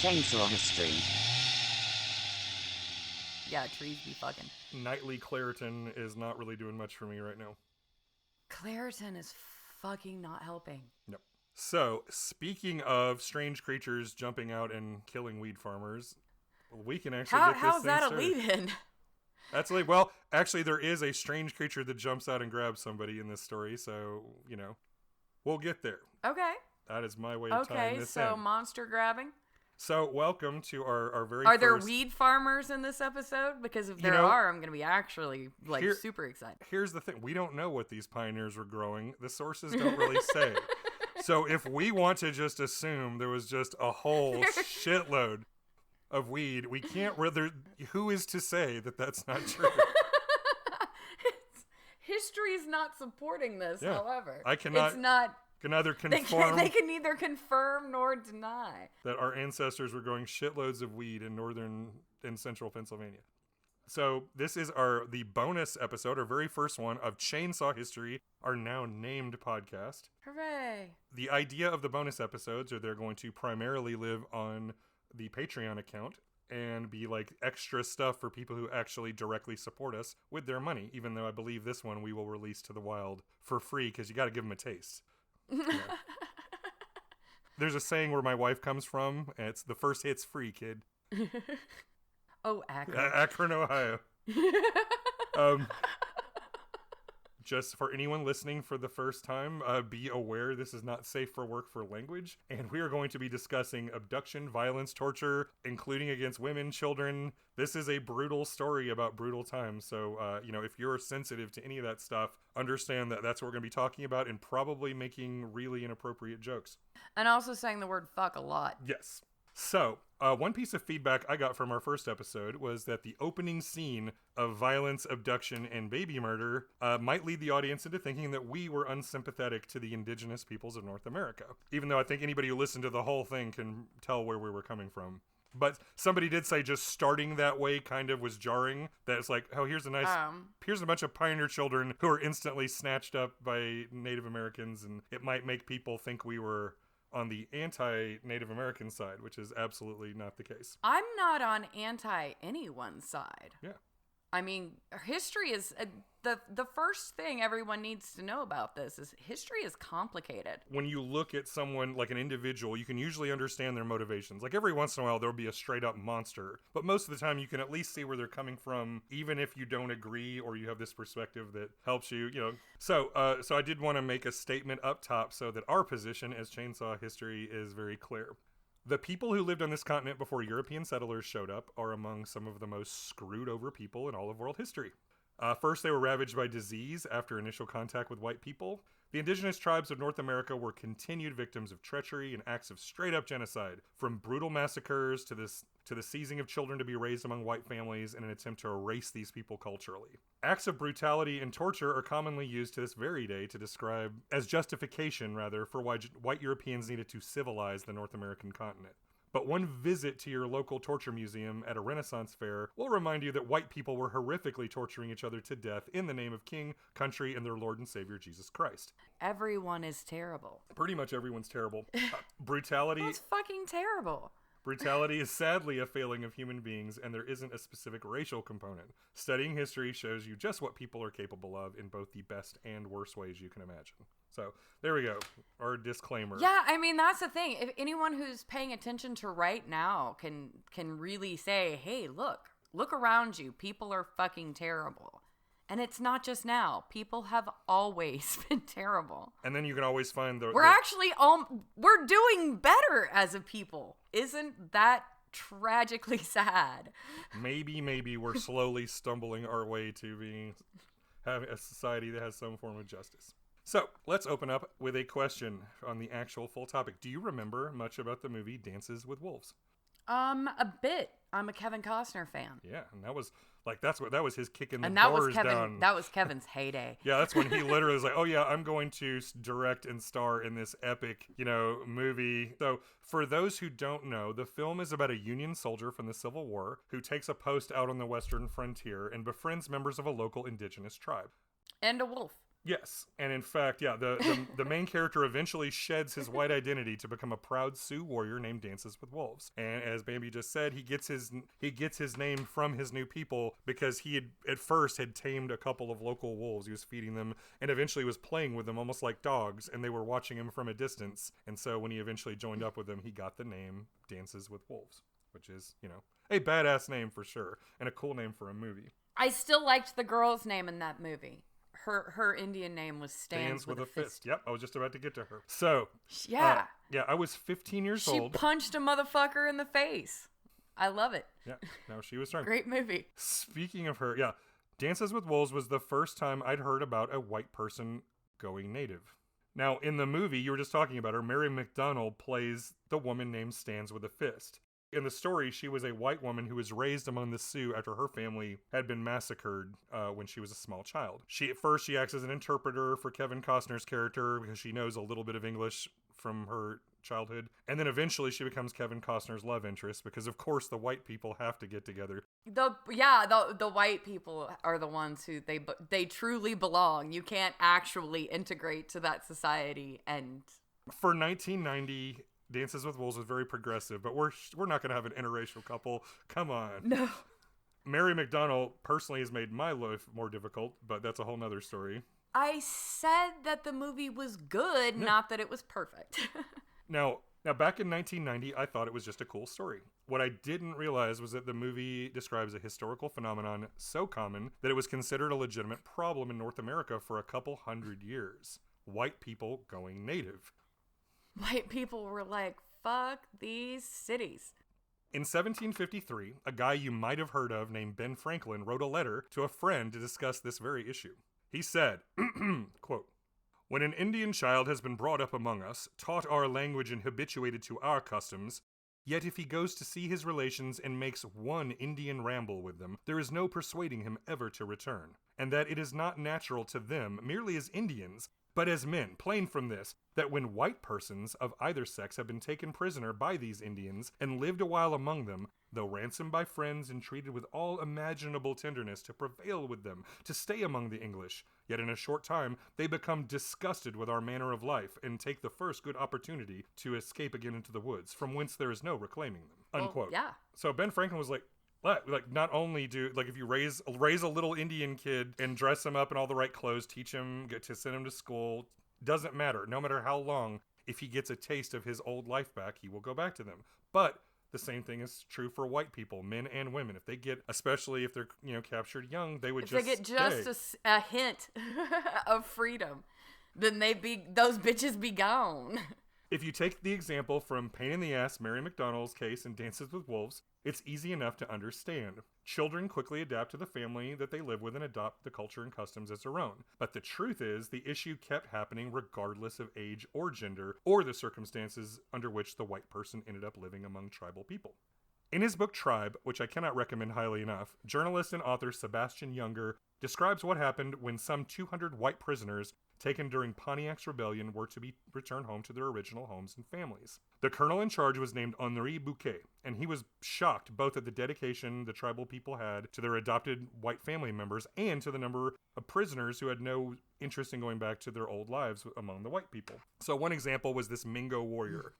Chainsaw History. Yeah, trees be fucking. Nightly Claritin is not really doing much for me right now. Claritin is fucking not helping. No. So, speaking of strange creatures jumping out and killing weed farmers, we can actually get this How's thing that started. a lead-in? That's like, well, actually, there is a strange creature that jumps out and grabs somebody in this story, so, we'll get there. Okay. That is my way of tying Okay, this so in. monster grabbing. So, welcome to our very Are first... there weed farmers in this episode? Because if there are, I'm going to be actually, super excited. Here's the thing. We don't know what these pioneers were growing. The sources don't really say. So, if we want to just assume there was just a whole shitload of weed, we can't really... Who is to say that that's not true? History is not supporting this, however. I cannot... It's not... Can neither confirm they can neither confirm nor deny that our ancestors were growing shitloads of weed in northern and central Pennsylvania. So this is the bonus episode, our very first one of Chainsaw History, our now named podcast. Hooray! The idea of the bonus episodes are they're going to primarily live on the Patreon account and be like extra stuff for people who actually directly support us with their money, even though I believe this one we will release to the wild for free because you got to give them a taste. Yeah. There's a saying where my wife comes from, and it's the first hit's free, kid. Oh, Akron. Akron, Ohio. Just for anyone listening for the first time, be aware this is not safe for work for language, and we are going to be discussing abduction, violence, torture, including against women, children. This is a brutal story about brutal times, so, if you're sensitive to any of that stuff, understand that that's what we're going to be talking about and probably making really inappropriate jokes. And also saying the word fuck a lot. Yes. So, one piece of feedback I got from our first episode was that the opening scene of violence, abduction, and baby murder might lead the audience into thinking that we were unsympathetic to the indigenous peoples of North America. Even though I think anybody who listened to the whole thing can tell where we were coming from. But somebody did say just starting that way kind of was jarring. That it's like, oh, here's a bunch of pioneer children who are instantly snatched up by Native Americans, and it might make people think we were on the anti-Native American side, which is absolutely not the case. I'm not on anti-anyone's side. Yeah. I mean, history is... The first thing everyone needs to know about this is history is complicated. When you look at someone like an individual, you can usually understand their motivations. Like every once in a while, there'll be a straight up monster. But most of the time, you can at least see where they're coming from, even if you don't agree or you have this perspective that helps you, So I did want to make a statement up top so that our position as Chainsaw History is very clear. The people who lived on this continent before European settlers showed up are among some of the most screwed over people in all of world history. First, they were ravaged by disease after initial contact with white people. The indigenous tribes of North America were continued victims of treachery and acts of straight-up genocide, from brutal massacres to the seizing of children to be raised among white families in an attempt to erase these people culturally. Acts of brutality and torture are commonly used to this very day to describe as justification, rather, for why white Europeans needed to civilize the North American continent. But one visit to your local torture museum at a Renaissance fair will remind you that white people were horrifically torturing each other to death in the name of king, country, and their Lord and Savior, Jesus Christ. Everyone is terrible. Pretty much everyone's terrible. Brutality... That's fucking terrible. Brutality is sadly a failing of human beings, and there isn't a specific racial component. Studying history shows you just what people are capable of in both the best and worst ways you can imagine. So, there we go. Our disclaimer. Yeah, I mean, that's the thing. If anyone who's paying attention to right now can really say, hey, look around you. People are fucking terrible. And it's not just now. People have always been terrible. And then you can always find we're doing better as a people. Isn't that tragically sad? Maybe we're slowly stumbling our way to having a society that has some form of justice. So, let's open up with a question on the actual full topic. Do you remember much about the movie Dances with Wolves? A bit. I'm a Kevin Costner fan. Yeah, and that was that was his kicking the and that doors was Kevin, down. That was Kevin's heyday. Yeah, that's when he literally was like, "Oh yeah, I'm going to direct and star in this epic, movie." So, for those who don't know, the film is about a Union soldier from the Civil War who takes a post out on the western frontier and befriends members of a local indigenous tribe. And a wolf. Yes, and in fact, yeah, the main character eventually sheds his white identity to become a proud Sioux warrior named Dances with Wolves. And as Bambi just said, he gets his name from his new people because he had at first had tamed a couple of local wolves. He was feeding them and eventually was playing with them almost like dogs, and they were watching him from a distance. And so when he eventually joined up with them, he got the name Dances with Wolves, which is, a badass name for sure and a cool name for a movie. I still liked the girl's name in that movie. Her Indian name was Stands with a Fist. Yep, I was just about to get to her. So, yeah. I was 15 years old. She punched a motherfucker in the face. I love it. Yeah, no, she was trying. Great movie. Speaking of her, Dances with Wolves was the first time I'd heard about a white person going native. Now, in the movie, you were just talking about her, Mary McDonnell plays the woman named Stands with a Fist. In the story, she was a white woman who was raised among the Sioux after her family had been massacred when she was a small child. At first, she acts as an interpreter for Kevin Costner's character because she knows a little bit of English from her childhood. And then eventually she becomes Kevin Costner's love interest because, of course, the white people have to get together. The white people are the ones who they truly belong. You can't actually integrate to that society. And for 1990... Dances with Wolves was very progressive, but we're not going to have an interracial couple. Come on. No. Mary McDonnell personally has made my life more difficult, but that's a whole nother story. I said that the movie was good, not that it was perfect. Now, back in 1990, I thought it was just a cool story. What I didn't realize was that the movie describes a historical phenomenon so common that it was considered a legitimate problem in North America for a couple hundred years. White people going native. White people were like, fuck these cities. In 1753, a guy you might have heard of named Ben Franklin wrote a letter to a friend to discuss this very issue. He said, quote, "When an Indian child has been brought up among us, taught our language and habituated to our customs, yet if he goes to see his relations and makes one Indian ramble with them, there is no persuading him ever to return, and that it is not natural to them, merely as Indians, but as men, plain from this, that when white persons of either sex have been taken prisoner by these Indians and lived a while among them, though ransomed by friends and treated with all imaginable tenderness to prevail with them, to stay among the English, yet in a short time they become disgusted with our manner of life and take the first good opportunity to escape again into the woods, from whence there is no reclaiming them." Unquote. Well, yeah. So Ben Franklin was like, not only if you raise a little Indian kid and dress him up in all the right clothes, teach him, get to send him to school, doesn't matter. No matter how long, if he gets a taste of his old life back, he will go back to them. But the same thing is true for white people, men and women. If they get, especially if they're captured young, they would they get just a hint of freedom, then those bitches be gone. If you take the example from Pain in the Ass Mary McDonnell's case in Dances with Wolves, it's easy enough to understand. Children quickly adapt to the family that they live with and adopt the culture and customs as their own. But the truth is, the issue kept happening regardless of age or gender, or the circumstances under which the white person ended up living among tribal people. In his book Tribe, which I cannot recommend highly enough, journalist and author Sebastian Junger describes what happened when some 200 white prisoners taken during Pontiac's rebellion were to be returned home to their original homes and families. The colonel in charge was named Henri Bouquet, and he was shocked both at the dedication the tribal people had to their adopted white family members and to the number of prisoners who had no interest in going back to their old lives among the white people. So one example was this Mingo warrior.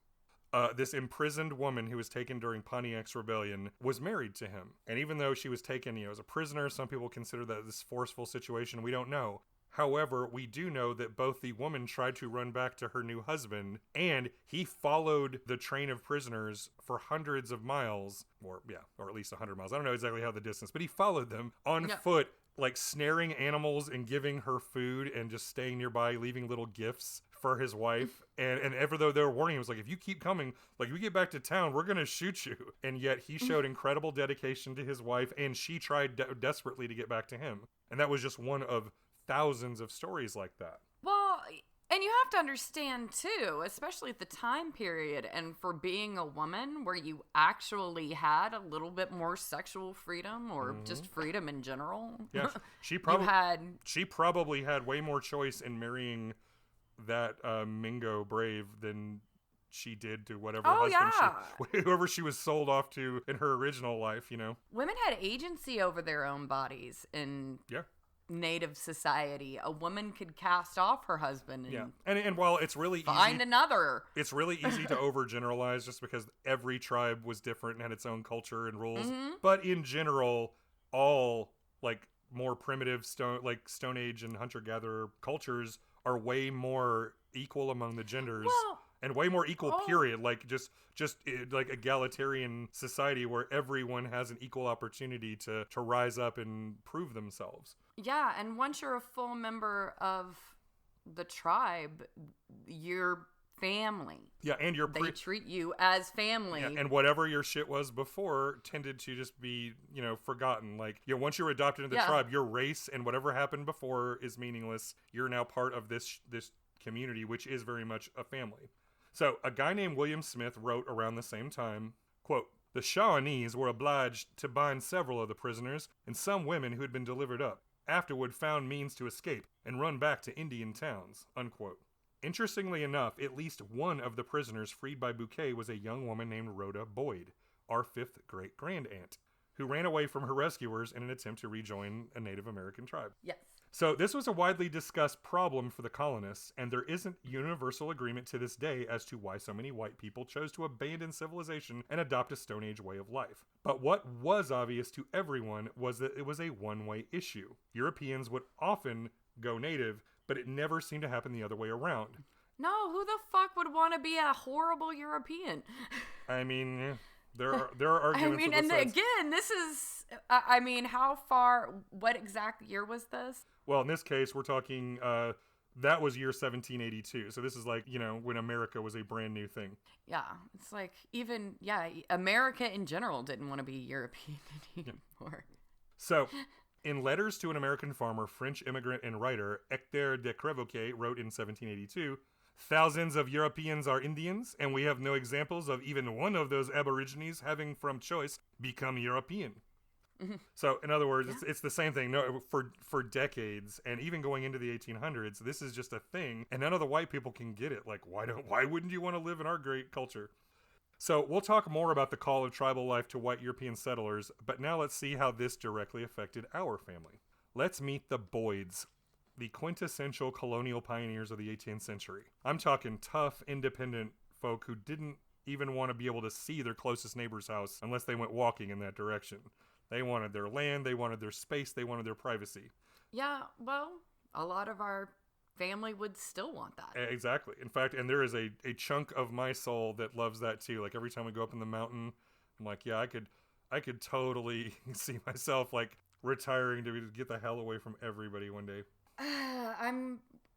This imprisoned woman who was taken during Pontiac's rebellion was married to him. And even though she was taken, as a prisoner, some people consider that this forceful situation. We don't know. However, we do know that both the woman tried to run back to her new husband, and he followed the train of prisoners for hundreds of miles, or at least 100 miles. I don't know exactly how the distance, but he followed them on foot, like snaring animals and giving her food and just staying nearby, leaving little gifts for his wife. And ever though they were warning him, was like, if you keep coming, we get back to town, we're going to shoot you. And yet he showed incredible dedication to his wife, and she tried desperately to get back to him. And that was just one of thousands of stories like that. Well, and you have to understand too, especially at the time period and for being a woman where you actually had a little bit more sexual freedom or just freedom in general. Yeah, she probably had way more choice in marrying that Mingo brave than she did to whatever whoever she was sold off to in her original life, Women had agency over their own bodies, and native society. A woman could cast off her husband and, and while it's really find easy, another. it's really easy to overgeneralize just because every tribe was different and had its own culture and rules. But in general, all like more primitive Stone Age and hunter-gatherer cultures are way more equal among the genders. Well, and way more equal, period. Like, just like egalitarian society where everyone has an equal opportunity to rise up and prove themselves. Yeah, and once you're a full member of the tribe, you're family. Yeah, and they treat you as family. Yeah, and whatever your shit was before tended to just be, forgotten. Like, once you're adopted into the tribe, your race and whatever happened before is meaningless. You're now part of this community, which is very much a family. So, a guy named William Smith wrote around the same time, quote, "The Shawnees were obliged to bind several of the prisoners, and some women who had been delivered up, afterward found means to escape and run back to Indian towns," unquote. Interestingly enough, at least one of the prisoners freed by Bouquet was a young woman named Rhoda Boyd, our fifth great-grandaunt, who ran away from her rescuers in an attempt to rejoin a Native American tribe. Yes. So this was a widely discussed problem for the colonists, and there isn't universal agreement to this day as to why so many white people chose to abandon civilization and adopt a Stone Age way of life. But what was obvious to everyone was that it was a one-way issue. Europeans would often go native, but it never seemed to happen the other way around. No, who the fuck would want to be a horrible European? I mean, there are arguments. and again, this is, how far, what exact year was this? Well, in this case, we're talking, that was year 1782. So this is like, when America was a brand new thing. Yeah, it's like America in general didn't want to be European anymore. So, in Letters to an American Farmer, French immigrant and writer Hector de Crevoque wrote in 1782, "Thousands of Europeans are Indians, and we have no examples of even one of those aborigines having from choice become European." So, in other words, it's the same thing. No, for decades, and even going into the 1800s, this is just a thing, and none of the white people can get it. Like, why wouldn't you want to live in our great culture? So, we'll talk more about the call of tribal life to white European settlers, but now let's see how this directly affected our family. Let's meet the Boyds, the quintessential colonial pioneers of the 18th century. I'm talking tough, independent folk who didn't even want to be able to see their closest neighbor's house unless they went walking in that direction. They wanted their land, they wanted their space, they wanted their privacy. Yeah, well, a lot of our family would still want that. Exactly. In fact, and there is a chunk of my soul that loves that too. Like every time we go up in the mountain, I'm like, yeah, I could totally see myself like retiring to get the hell away from everybody one day.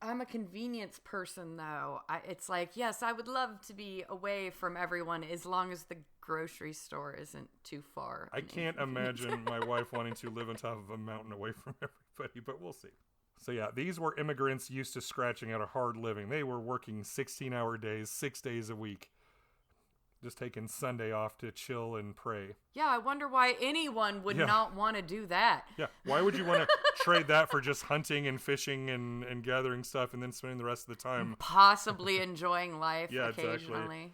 I'm a convenience person though. It's like, yes, I would love to be away from everyone as long as the grocery store isn't too far. I can't imagine my wife wanting to live on top of a mountain away from everybody, but we'll see. So yeah, these were immigrants used to scratching at a hard living. They were working 16-hour days, 6 days a week, just taking Sunday off to chill and pray. Yeah, I wonder why anyone would not want to do that. Yeah, why would you want to trade that for just hunting and fishing and gathering stuff and then spending the rest of the time possibly enjoying life occasionally? Exactly.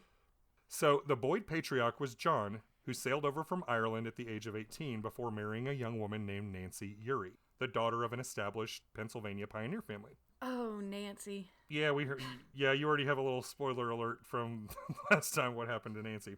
So the Boyd patriarch was John, who sailed over from Ireland at the age of 18 before marrying a young woman named Nancy Urey, the daughter of an established Pennsylvania pioneer family. Oh, Nancy. Yeah, we heard. Yeah, you already have a little spoiler alert from last time what happened to Nancy.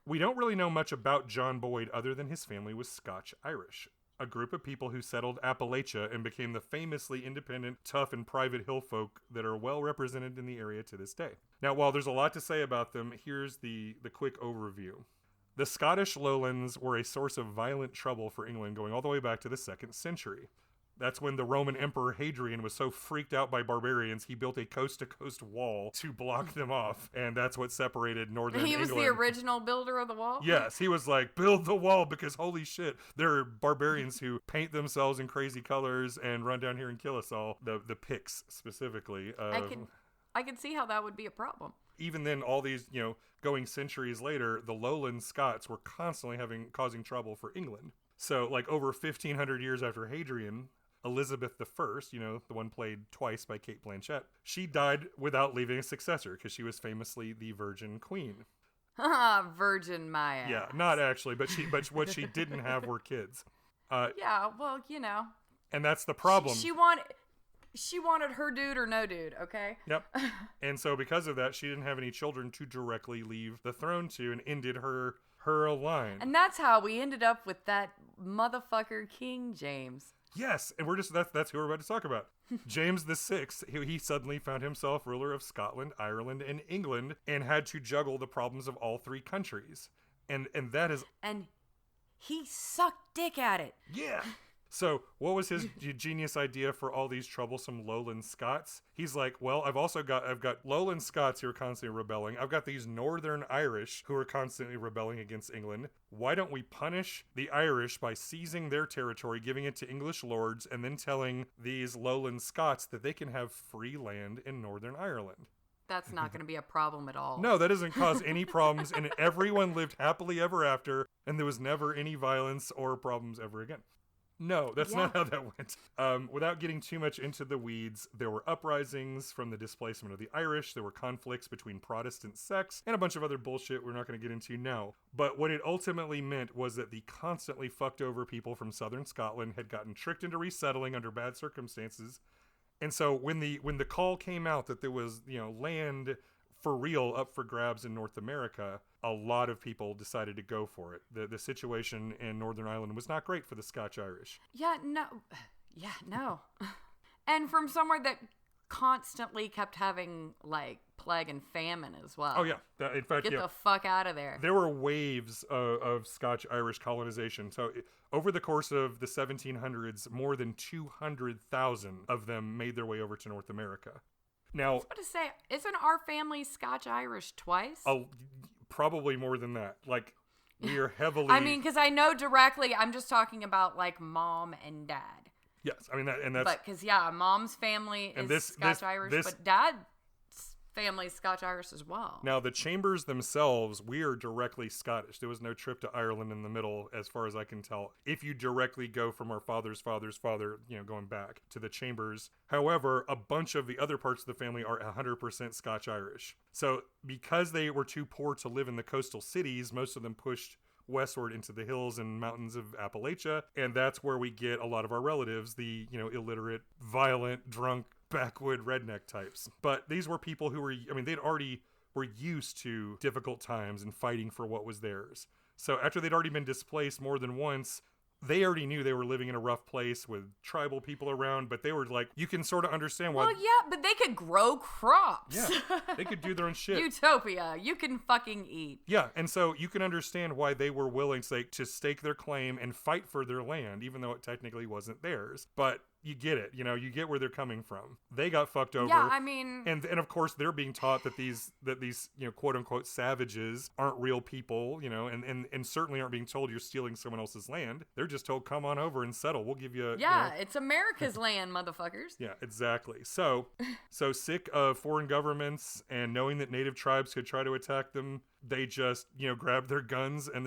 We don't really know much about John Boyd other than his family was Scotch-Irish, a group of people who settled Appalachia and became the famously independent, tough, and private hill folk that are well represented in the area to this day. Now, while there's a lot to say about them, here's the quick overview. The Scottish lowlands were a source of violent trouble for England going all the way back to the 2nd century. That's when the Roman Emperor Hadrian was so freaked out by barbarians, he built a coast-to-coast wall to block them off, and that's what separated northern England. He was the original builder of the wall? Yes, he was like, build the wall, because holy shit, there are barbarians who paint themselves in crazy colors and run down here and kill us all. The Picts, specifically. I can see how that would be a problem. Even then, all these, going centuries later, the lowland Scots were constantly causing trouble for England. So, like, over 1,500 years after Hadrian, Elizabeth I, the one played twice by Cate Blanchett, she died without leaving a successor because she was famously the Virgin Queen. Virgin Maya. Yeah, not actually, but what she didn't have were kids. Yeah, well, And that's the problem. She wanted her dude or no dude, okay? Yep. And so because of that, she didn't have any children to directly leave the throne to, and ended her line. And that's how we ended up with that motherfucker King James. Yes, and that's who we're about to talk about. James VI, he suddenly found himself ruler of Scotland, Ireland, and England, and had to juggle the problems of all three countries. And that is... And he sucked dick at it. Yeah. So what was his genius idea for all these troublesome lowland Scots? He's like, well, I've got lowland Scots who are constantly rebelling. I've got these northern Irish who are constantly rebelling against England. Why don't we punish the Irish by seizing their territory, giving it to English lords, and then telling these lowland Scots that they can have free land in Northern Ireland? That's not going to be a problem at all. No, that doesn't cause any problems, and everyone lived happily ever after, and there was never any violence or problems ever again. No, that's not how that went. Without getting too much into the weeds, there were uprisings from the displacement of the Irish. There were conflicts between Protestant sects and a bunch of other bullshit we're not going to get into now. But what it ultimately meant was that the constantly fucked over people from southern Scotland had gotten tricked into resettling under bad circumstances. And so when the call came out that there was, land for real up for grabs in North America, a lot of people decided to go for it. The situation in Northern Ireland was not great for the Scotch-Irish. Yeah, no. And from somewhere that constantly kept having, plague and famine as well. Oh, yeah. In fact, Get the fuck out of there. There were waves of Scotch-Irish colonization. So over the course of the 1700s, more than 200,000 of them made their way over to North America. Now, I was about to say, isn't our family Scotch-Irish twice? Probably more than that. We are heavily... I mean, because I know directly, I'm just talking about, mom and dad. Yes, I mean, that's... But, because, mom's family is Scotch-Irish, but dad's family is Scotch-Irish as well. Now, the Chambers themselves, we are directly Scottish. There was no trip to Ireland in the middle, as far as I can tell. If you directly go from our father's father's father, going back to the Chambers. However, a bunch of the other parts of the family are 100% Scotch-Irish. So, because they were too poor to live in the coastal cities, most of them pushed westward into the hills and mountains of Appalachia, and that's where we get a lot of our relatives, the, illiterate, violent, drunk, backwood redneck types. But these were people who they'd already were used to difficult times and fighting for what was theirs. So after they'd already been displaced more than once, they already knew they were living in a rough place with tribal people around, but they were you can sort of understand why. Well, yeah, but they could grow crops. Yeah, they could do their own shit. Utopia. You can fucking eat. Yeah, and so you can understand why they were willing to stake their claim and fight for their land, even though it technically wasn't theirs. But you get it, you get where they're coming from. They got fucked over. Yeah, I mean... And of course they're being taught that these quote unquote savages aren't real people, and certainly aren't being told you're stealing someone else's land. They're just told, come on over and settle. We'll give you... Yeah, it's America's land, motherfuckers. Yeah, exactly. So sick of foreign governments and knowing that native tribes could try to attack them, they just, grabbed their guns and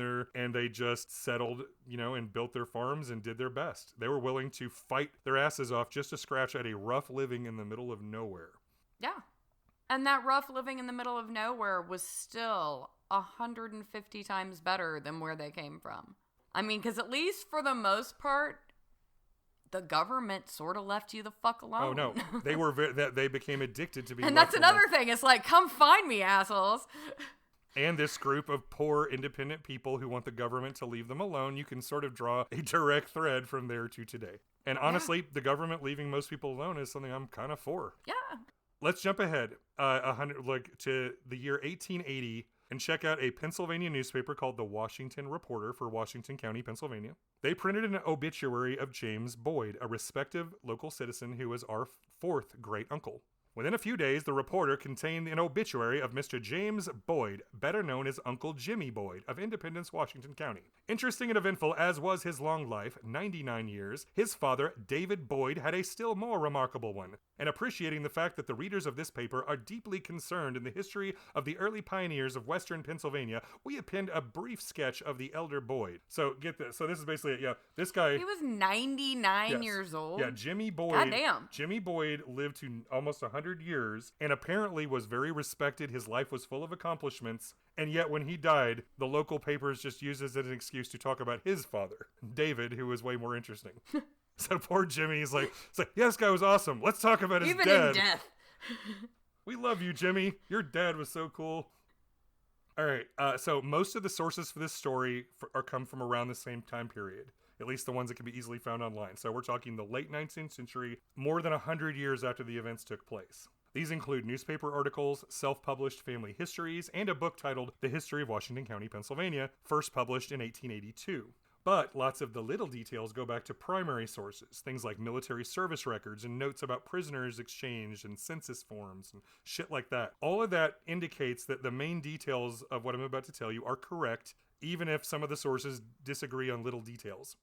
they just settled, and built their farms and did their best. They were willing to fight their asses off just to scratch at a rough living in the middle of nowhere. Yeah. And that rough living in the middle of nowhere was still 150 times better than where they came from. I mean, because at least for the most part, the government sort of left you the fuck alone. Oh, no. They became addicted to being And that's another thing. It's come find me, assholes. And this group of poor, independent people who want the government to leave them alone, you can sort of draw a direct thread from there to today. And honestly, the government leaving most people alone is something I'm kind of for. Yeah. Let's jump ahead to the year 1880 and check out a Pennsylvania newspaper called the Washington Reporter for Washington County, Pennsylvania. They printed an obituary of James Boyd, a respected local citizen who was our fourth great uncle. Within a few days, the reporter contained an obituary of Mr. James Boyd, better known as Uncle Jimmy Boyd, of Independence, Washington County. Interesting and eventful as was his long life, 99 years, his father, David Boyd, had a still more remarkable one. And appreciating the fact that the readers of this paper are deeply concerned in the history of the early pioneers of western Pennsylvania, we append a brief sketch of the elder Boyd. So, get this. So, this is basically it. Yeah, this guy... He was 99 years old? Yeah, Jimmy Boyd... Goddamn. Jimmy Boyd lived to almost 100 years and apparently was very respected. His life was full of accomplishments. And yet, when he died, the local papers just used it as an excuse to talk about his father, David, who was way more interesting. So poor Jimmy is like, it's like, yeah, this guy was awesome. Let's talk about his Even dad. in death. We love you, Jimmy. Your dad was so cool. All right. So most of the sources for this story are come from around the same time period, at least the ones that can be easily found online. So we're talking the late 19th century, more than 100 years after the events took place. These include newspaper articles, self-published family histories, and a book titled The History of Washington County, Pennsylvania, first published in 1882. But lots of the little details go back to primary sources, things like military service records and notes about prisoners exchanged and census forms and shit like that. All of that indicates that the main details of what I'm about to tell you are correct, even if some of the sources disagree on little details.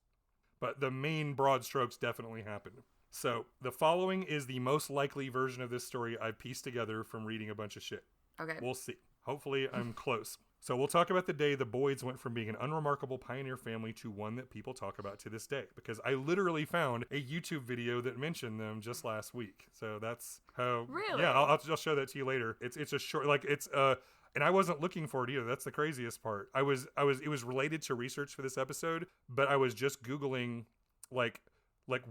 But the main broad strokes definitely happened. So, the following is the most likely version of this story I've pieced together from reading a bunch of shit. Okay. We'll see. Hopefully, I'm close. So, we'll talk about the day the Boyds went from being an unremarkable pioneer family to one that people talk about to this day. Because I literally found a YouTube video that mentioned them just last week. So, that's how... Really? Yeah, I'll show that to you later. It's a short... Like, it's... And I wasn't looking for it either. That's the craziest part. It was related to research for this episode, but I was just Googling, like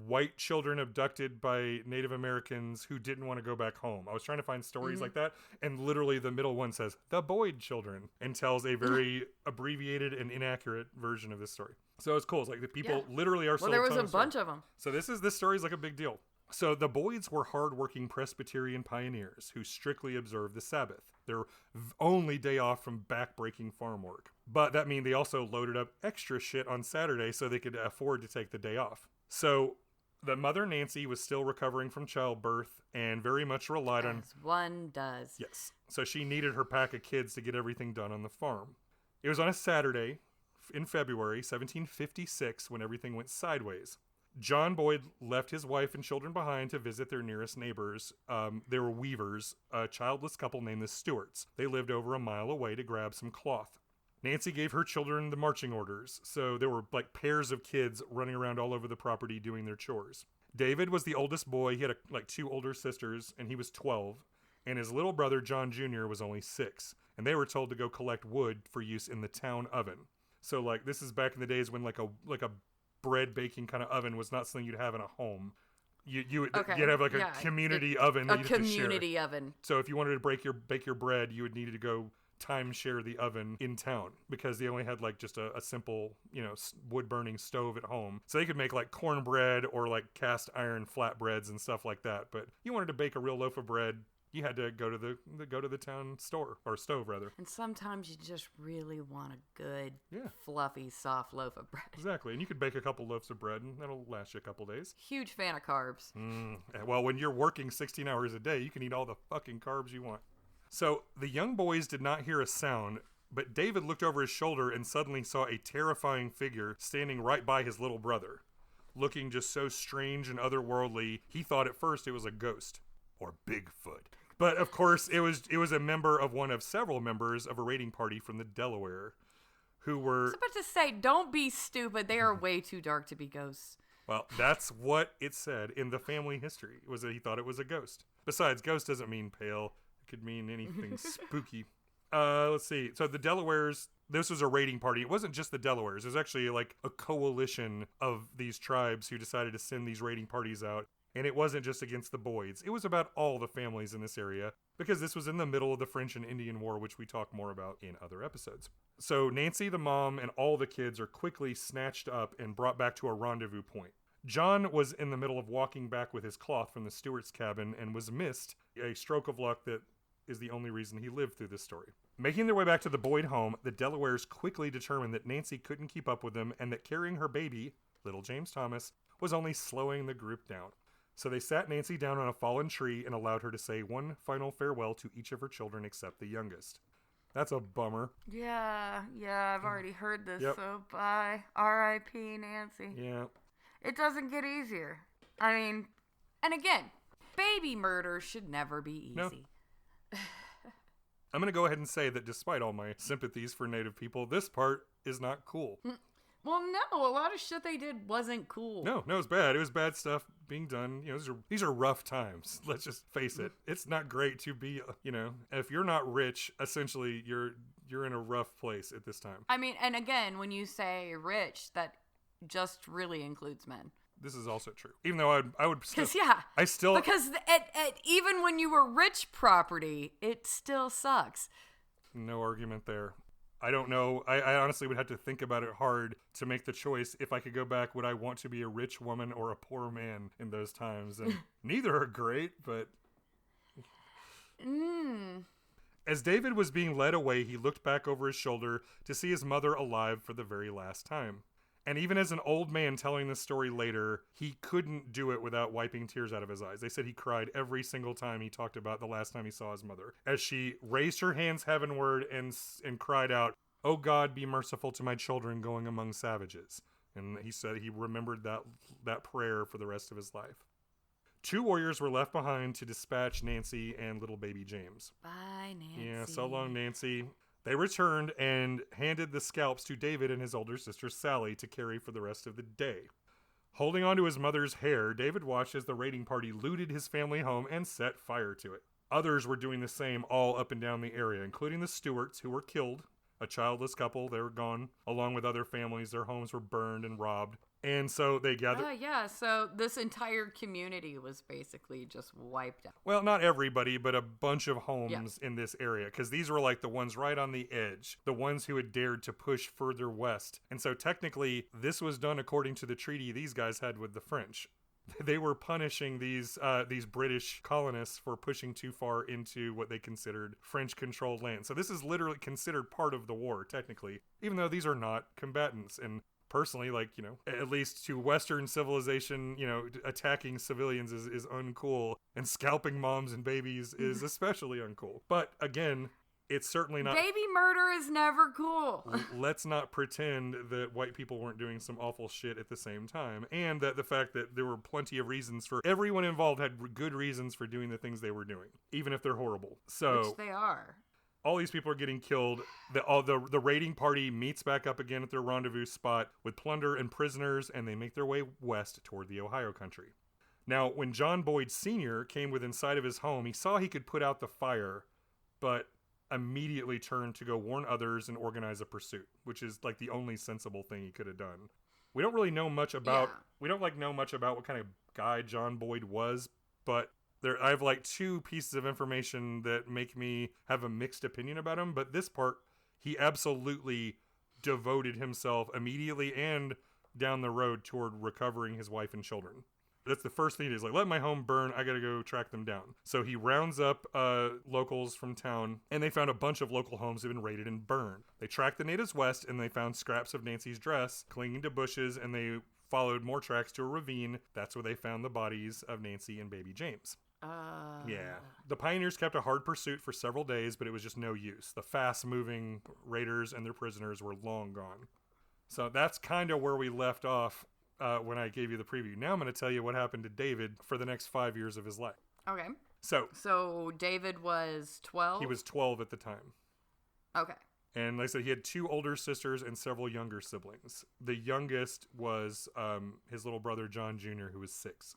white children abducted by Native Americans who didn't want to go back home. I was trying to find stories like that, and literally the middle one says the Boyd children and tells a very abbreviated and inaccurate version of this story. So it's cool. It's like the people literally are. Well, there was a bunch of them. So this story is like a big deal. So the Boyds were hardworking Presbyterian pioneers who strictly observed the Sabbath, their only day off from backbreaking farm work. But that means they also loaded up extra shit on Saturday so they could afford to take the day off. So the mother, Nancy, was still recovering from childbirth and very much relied on... As one does. Yes. So she needed her pack of kids to get everything done on the farm. It was on a Saturday in February 1756 when everything went sideways. John Boyd left his wife and children behind to visit their nearest neighbors. They were weavers, a childless couple named the Stewarts. They lived over a mile away to grab some cloth. Nancy gave her children the marching orders, so there were like pairs of kids running around all over the property doing their chores. David was the oldest boy. He had two older sisters, and he was 12. And his little brother, John Jr., was only 6. And they were told to go collect wood for use in the town oven. So this is back in the days when like a bread baking kind of oven was not something you'd have in a home. You'd have a community oven that you had to share. A community oven. So if you wanted to bake your bread, you would need to go timeshare the oven in town because they only had just a simple, wood burning stove at home. So they could make cornbread or cast iron flatbreads and stuff like that. But you wanted to bake a real loaf of bread, you had to go to the town store or stove rather. And sometimes you just really want a good, fluffy, soft loaf of bread. Exactly, and you could bake a couple loaves of bread, and that'll last you a couple days. Huge fan of carbs. Well, when you're working 16 hours a day, you can eat all the fucking carbs you want. So the young boys did not hear a sound, but David looked over his shoulder and suddenly saw a terrifying figure standing right by his little brother, looking just so strange and otherworldly. He thought at first it was a ghost or Bigfoot. But of course, it was a member of one of several members of a raiding party from the Delaware, who were... I was about to say, don't be stupid. They are way too dark to be ghosts. Well, that's what it said in the family history, was that he thought it was a ghost. Besides, ghost doesn't mean pale. It could mean anything spooky. Let's see. So the Delawares, this was a raiding party. It wasn't just the Delawares. It was actually a coalition of these tribes who decided to send these raiding parties out. And it wasn't just against the Boyds. It was about all the families in this area, because this was in the middle of the French and Indian War, which we talk more about in other episodes. So Nancy, the mom, and all the kids are quickly snatched up and brought back to a rendezvous point. John was in the middle of walking back with his cloth from the Stewart's cabin and was missed, a stroke of luck that is the only reason he lived through this story. Making their way back to the Boyd home, the Delawares quickly determined that Nancy couldn't keep up with them and that carrying her baby, little James Thomas, was only slowing the group down. So they sat Nancy down on a fallen tree and allowed her to say one final farewell to each of her children except the youngest. That's a bummer. Yeah, I've already heard this, so bye. R.I.P. Nancy. Yeah. It doesn't get easier. I mean, and again, baby murder should never be easy. No. I'm going to go ahead and say that despite all my sympathies for Native people, this part is not cool. Well, no, a lot of shit they did wasn't cool. No, it was bad. It was bad stuff being done. These are rough times. Let's just face it. It's not great to be, if you're not rich, essentially you're in a rough place at this time. I mean, and again, when you say rich, that just really includes men. This is also true. Even though I would still... Because even when you were rich property, it still sucks. No argument there. I don't know. I honestly would have to think about it hard to make the choice. If I could go back, would I want to be a rich woman or a poor man in those times? And neither are great, but... As David was being led away, he looked back over his shoulder to see his mother alive for the very last time. And even as an old man telling this story later, he couldn't do it without wiping tears out of his eyes. They said he cried every single time he talked about the last time he saw his mother, as she raised her hands heavenward and cried out, "Oh God, be merciful to my children going among savages." And he said he remembered that prayer for the rest of his life. 2 warriors were left behind to dispatch Nancy and little baby James. Bye, Nancy. Yeah, so long, Nancy. They returned and handed the scalps to David and his older sister Sally to carry for the rest of the day. Holding onto his mother's hair, David watched as the raiding party looted his family home and set fire to it. Others were doing the same all up and down the area, including the Stewarts, who were killed. A childless couple, they were gone, along with other families. Their homes were burned and robbed. And so they gathered... so this entire community was basically just wiped out. Well, not everybody, but a bunch of homes in this area, because these were like the ones right on the edge, the ones who had dared to push further west. And so technically, this was done according to the treaty these guys had with the French. They were punishing these British colonists for pushing too far into what they considered French-controlled land. So this is literally considered part of the war, technically, even though these are not combatants. And personally, at least to Western civilization, attacking civilians is uncool, and scalping moms and babies is especially uncool. But again, it's certainly not... Baby murder is never cool. Let's not pretend that white people weren't doing some awful shit at the same time, and that the fact that there were plenty of reasons for... Everyone involved had good reasons for doing the things they were doing, even if they're horrible. So... Which they are. All these people are getting killed. The raiding party meets back up again at their rendezvous spot with plunder and prisoners, and they make their way west toward the Ohio country. Now, when John Boyd Sr. came within sight of his home, he saw he could put out the fire, but immediately turned to go warn others and organize a pursuit, which is like the only sensible thing he could have done. We don't really know much about... Yeah. We don't know much about what kind of guy John Boyd was, but... I have 2 pieces of information that make me have a mixed opinion about him, but this part, he absolutely devoted himself immediately and down the road toward recovering his wife and children. That's the first thing he did, let my home burn, I gotta go track them down. So he rounds up locals from town, and they found a bunch of local homes that had been raided and burned. They tracked the natives west, and they found scraps of Nancy's dress clinging to bushes, and they followed more tracks to a ravine. That's where they found the bodies of Nancy and baby James. Yeah. The pioneers kept a hard pursuit for several days, but it was just no use. The fast-moving raiders and their prisoners were long gone. So that's kind of where we left off when I gave you the preview. Now I'm going to tell you what happened to David for the next 5 years of his life. Okay. So David was 12? He was 12 at the time. Okay. And like I said, he had 2 older sisters and several younger siblings. The youngest was his little brother, John Jr., who was 6.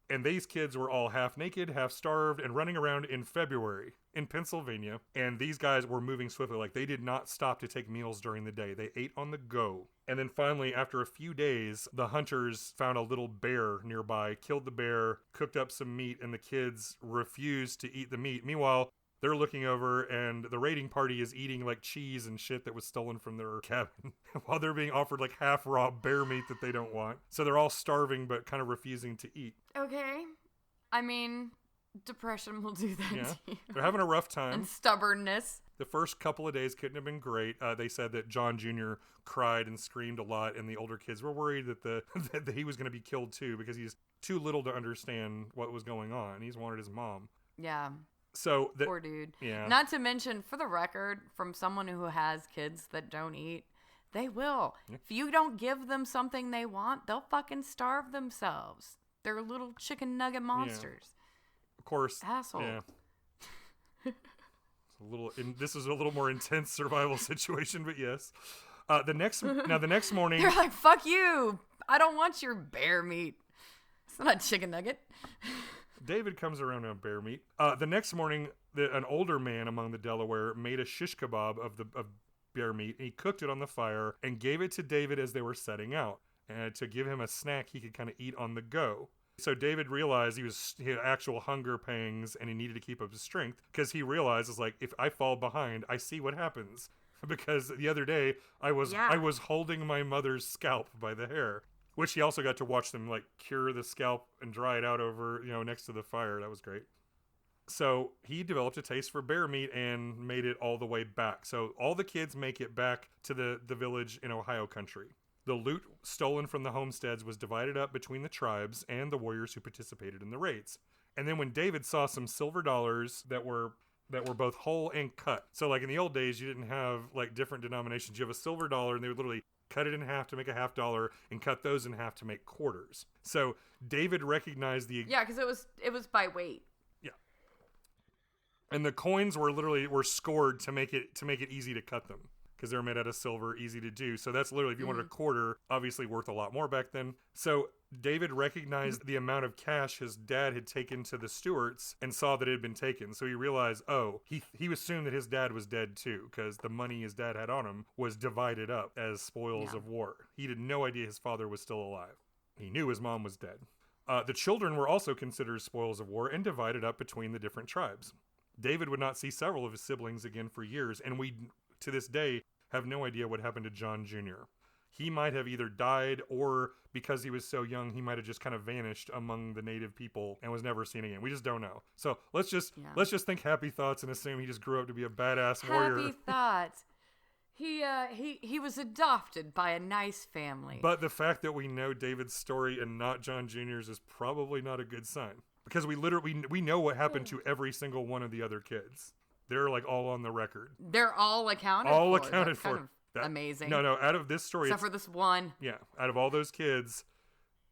And these kids were all half naked, half starved, and running around in February in Pennsylvania. And these guys were moving swiftly. They did not stop to take meals during the day. They ate on the go. And then finally, after a few days, the hunters found a little bear nearby, killed the bear, cooked up some meat, and the kids refused to eat the meat. Meanwhile, they're looking over, and the raiding party is eating cheese and shit that was stolen from their cabin while they're being offered half raw bear meat that they don't want. So they're all starving but kind of refusing to eat. Okay. I mean, depression will do that to you. They're having a rough time. And stubbornness. The first couple of days couldn't have been great. They said that John Jr. cried and screamed a lot, and the older kids were worried that that he was going to be killed too, because he's too little to understand what was going on. He's wanted his mom. Yeah. So poor dude. Yeah. Not to mention, for the record, from someone who has kids that don't eat, they will. Yeah. If you don't give them something they want, they'll fucking starve themselves. They're little chicken nugget monsters. Yeah. Of course. Asshole. Yeah. This is a little more intense survival situation, but yes. The next morning, they're like, "Fuck you! I don't want your bear meat. It's not a chicken nugget." David comes around on bear meat. The next morning, an older man among the Delaware made a shish kebab of bear meat, and he cooked it on the fire and gave it to David as they were setting out. to give him a snack he could kind of eat on the go. So David realized he had actual hunger pangs and he needed to keep up his strength because he realized, it's like, if I fall behind, I see what happens. Because the other day I was holding my mother's scalp by the hair, which he also got to watch them like cure the scalp and dry it out over, next to the fire. That was great. So he developed a taste for bear meat and made it all the way back. So all the kids make it back to the village in Ohio country. The loot stolen from the homesteads was divided up between the tribes and the warriors who participated in the raids. And then when David saw some silver dollars that were both whole and cut. So like in the old days, you didn't have like different denominations. You have a silver dollar and they would literally cut it in half to make a $50 and cut those in half to make quarters. So David recognized because it was by weight. Yeah. And the coins were scored to make it easy to cut them. Because they were made out of silver, easy to do. So that's literally, if you wanted a quarter, obviously worth a lot more back then. So David recognized the amount of cash his dad had taken to the Stewarts and saw that it had been taken. So he realized, he assumed that his dad was dead too, because the money his dad had on him was divided up as spoils of war. He had no idea his father was still alive. He knew his mom was dead. The children were also considered spoils of war and divided up between the different tribes. David would not see several of his siblings again for years, and we, to this day, have no idea what happened to John Jr. He might have either died or, because he was so young, he might have just kind of vanished among the native people and was never seen again. We just don't know. So let's just think happy thoughts and assume he just grew up to be a badass warrior. Happy thoughts. He was adopted by a nice family. But the fact that we know David's story and not John Jr.'s is probably not a good sign. Because we know what happened to every single one of the other kids. They're like all on the record. They're all accounted for. All accounted for. Kind of amazing. No, out of this story. Except for this one. Yeah, out of all those kids,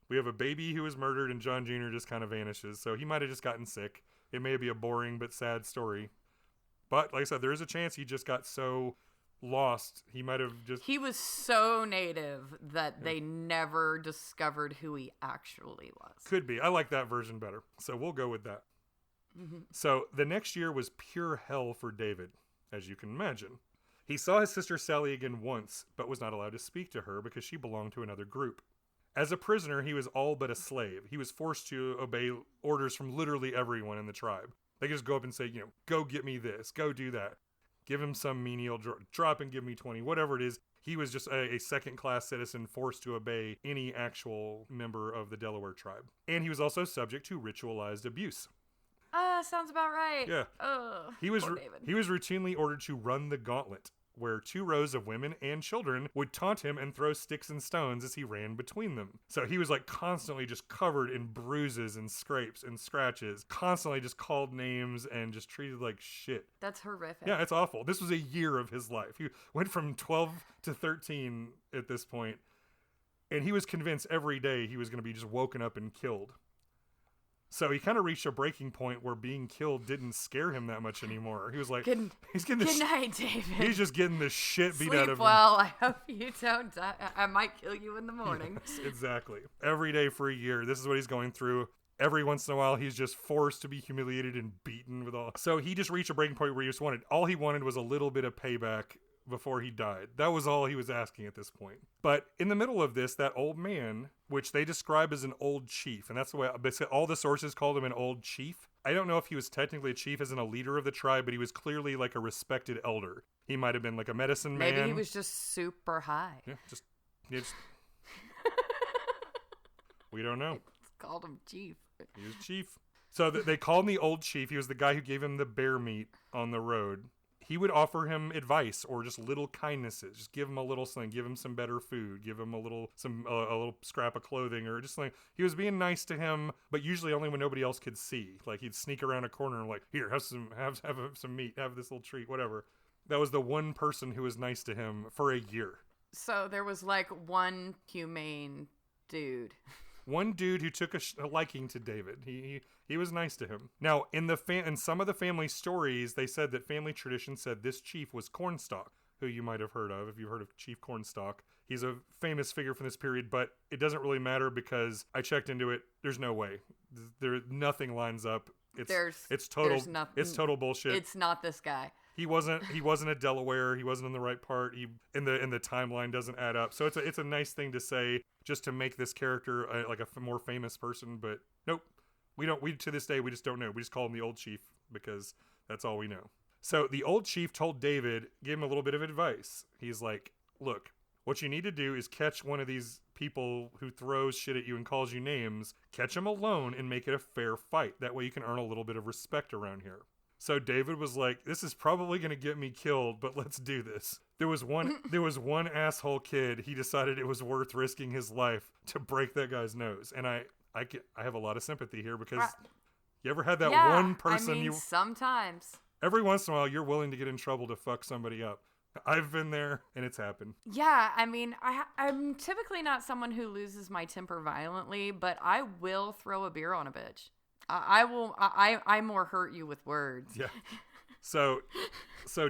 we have a baby who was murdered and John Jr. just kind of vanishes. So he might have just gotten sick. It may be a boring but sad story. But like I said, there is a chance he just got so lost. He might have just... He was so native that they never discovered who he actually was. Could be. I like that version better. So we'll go with that. So the next year was pure hell for David, as you can imagine. He saw his sister Sally again once, but was not allowed to speak to her because she belonged to another group. As a prisoner, he was all but a slave. He was forced to obey orders from literally everyone in the tribe. They could just go up and say, go get me this, go do that. Give him some menial, drop and give me 20, whatever it is. He was just a second-class citizen forced to obey any actual member of the Delaware tribe. And he was also subject to ritualized abuse. Sounds about right. Yeah. He was David. routinely ordered to run the gauntlet, where 2 rows of women and children would taunt him and throw sticks and stones as he ran between them. So he was like constantly just covered in bruises and scrapes and scratches, constantly just called names and just treated like shit. That's horrific. Yeah, it's awful. This was a year of his life. He went from 12 to 13 at this point, and he was convinced every day he was going to be just woken up and killed. So he kind of reached a breaking point where being killed didn't scare him that much anymore. He was like, Good night, David. He's just getting the shit beat out of him. Well, I hope you don't die. I might kill you in the morning. Yes, exactly. Every day for a year, this is what he's going through. Every once in a while, he's just forced to be humiliated and beaten with all. So he just reached a breaking point where all he wanted was a little bit of payback before he died. That was all he was asking at this point. But in the middle of this, that old man, which they describe as an old chief, and that's the way all the sources called him an old chief. I don't know if he was technically a chief as in a leader of the tribe, but he was clearly like a respected elder. He might have been like a medicine man. Maybe he was just super high. Yeah, just we don't know. It's called him chief. He was chief. So they called him the old chief. He was the guy who gave him the bear meat on the road. He would offer him advice or just little kindnesses. Just give him a little something. Give him some better food. Give him a little scrap of clothing or just something. He was being nice to him, but usually only when nobody else could see. Like he'd sneak around a corner and like, here, have some meat, have this little treat, whatever. That was the one person who was nice to him for a year. So there was like one humane dude. One dude who took a liking to David. He was nice to him. Now, in some of the family stories, they said that family tradition said this chief was Cornstalk, who you might have heard of if you've heard of Chief Cornstalk. He's a famous figure from this period, but it doesn't really matter because I checked into it. There's no way. Nothing lines up. It's total bullshit. It's not this guy. He wasn't at Delaware. He wasn't in the right part. He in the timeline doesn't add up. So it's a nice thing to say just to make this character like a more famous person. But nope, we don't. We to this day we just don't know. We just call him the old chief because that's all we know. So the old chief told David, gave him a little bit of advice. He's like, look, what you need to do is catch one of these people who throws shit at you and calls you names, catch them alone and make it a fair fight. That way you can earn a little bit of respect around here. So David was like, this is probably going to get me killed, but let's do this. There was one asshole kid. He decided it was worth risking his life to break that guy's nose. And I have a lot of sympathy here because you ever had that one person sometimes. Every once in a while you're willing to get in trouble to fuck somebody up. I've been there, and it's happened. Yeah, I mean, I'm typically not someone who loses my temper violently, but I will throw a beer on a bitch. I more hurt you with words. Yeah. So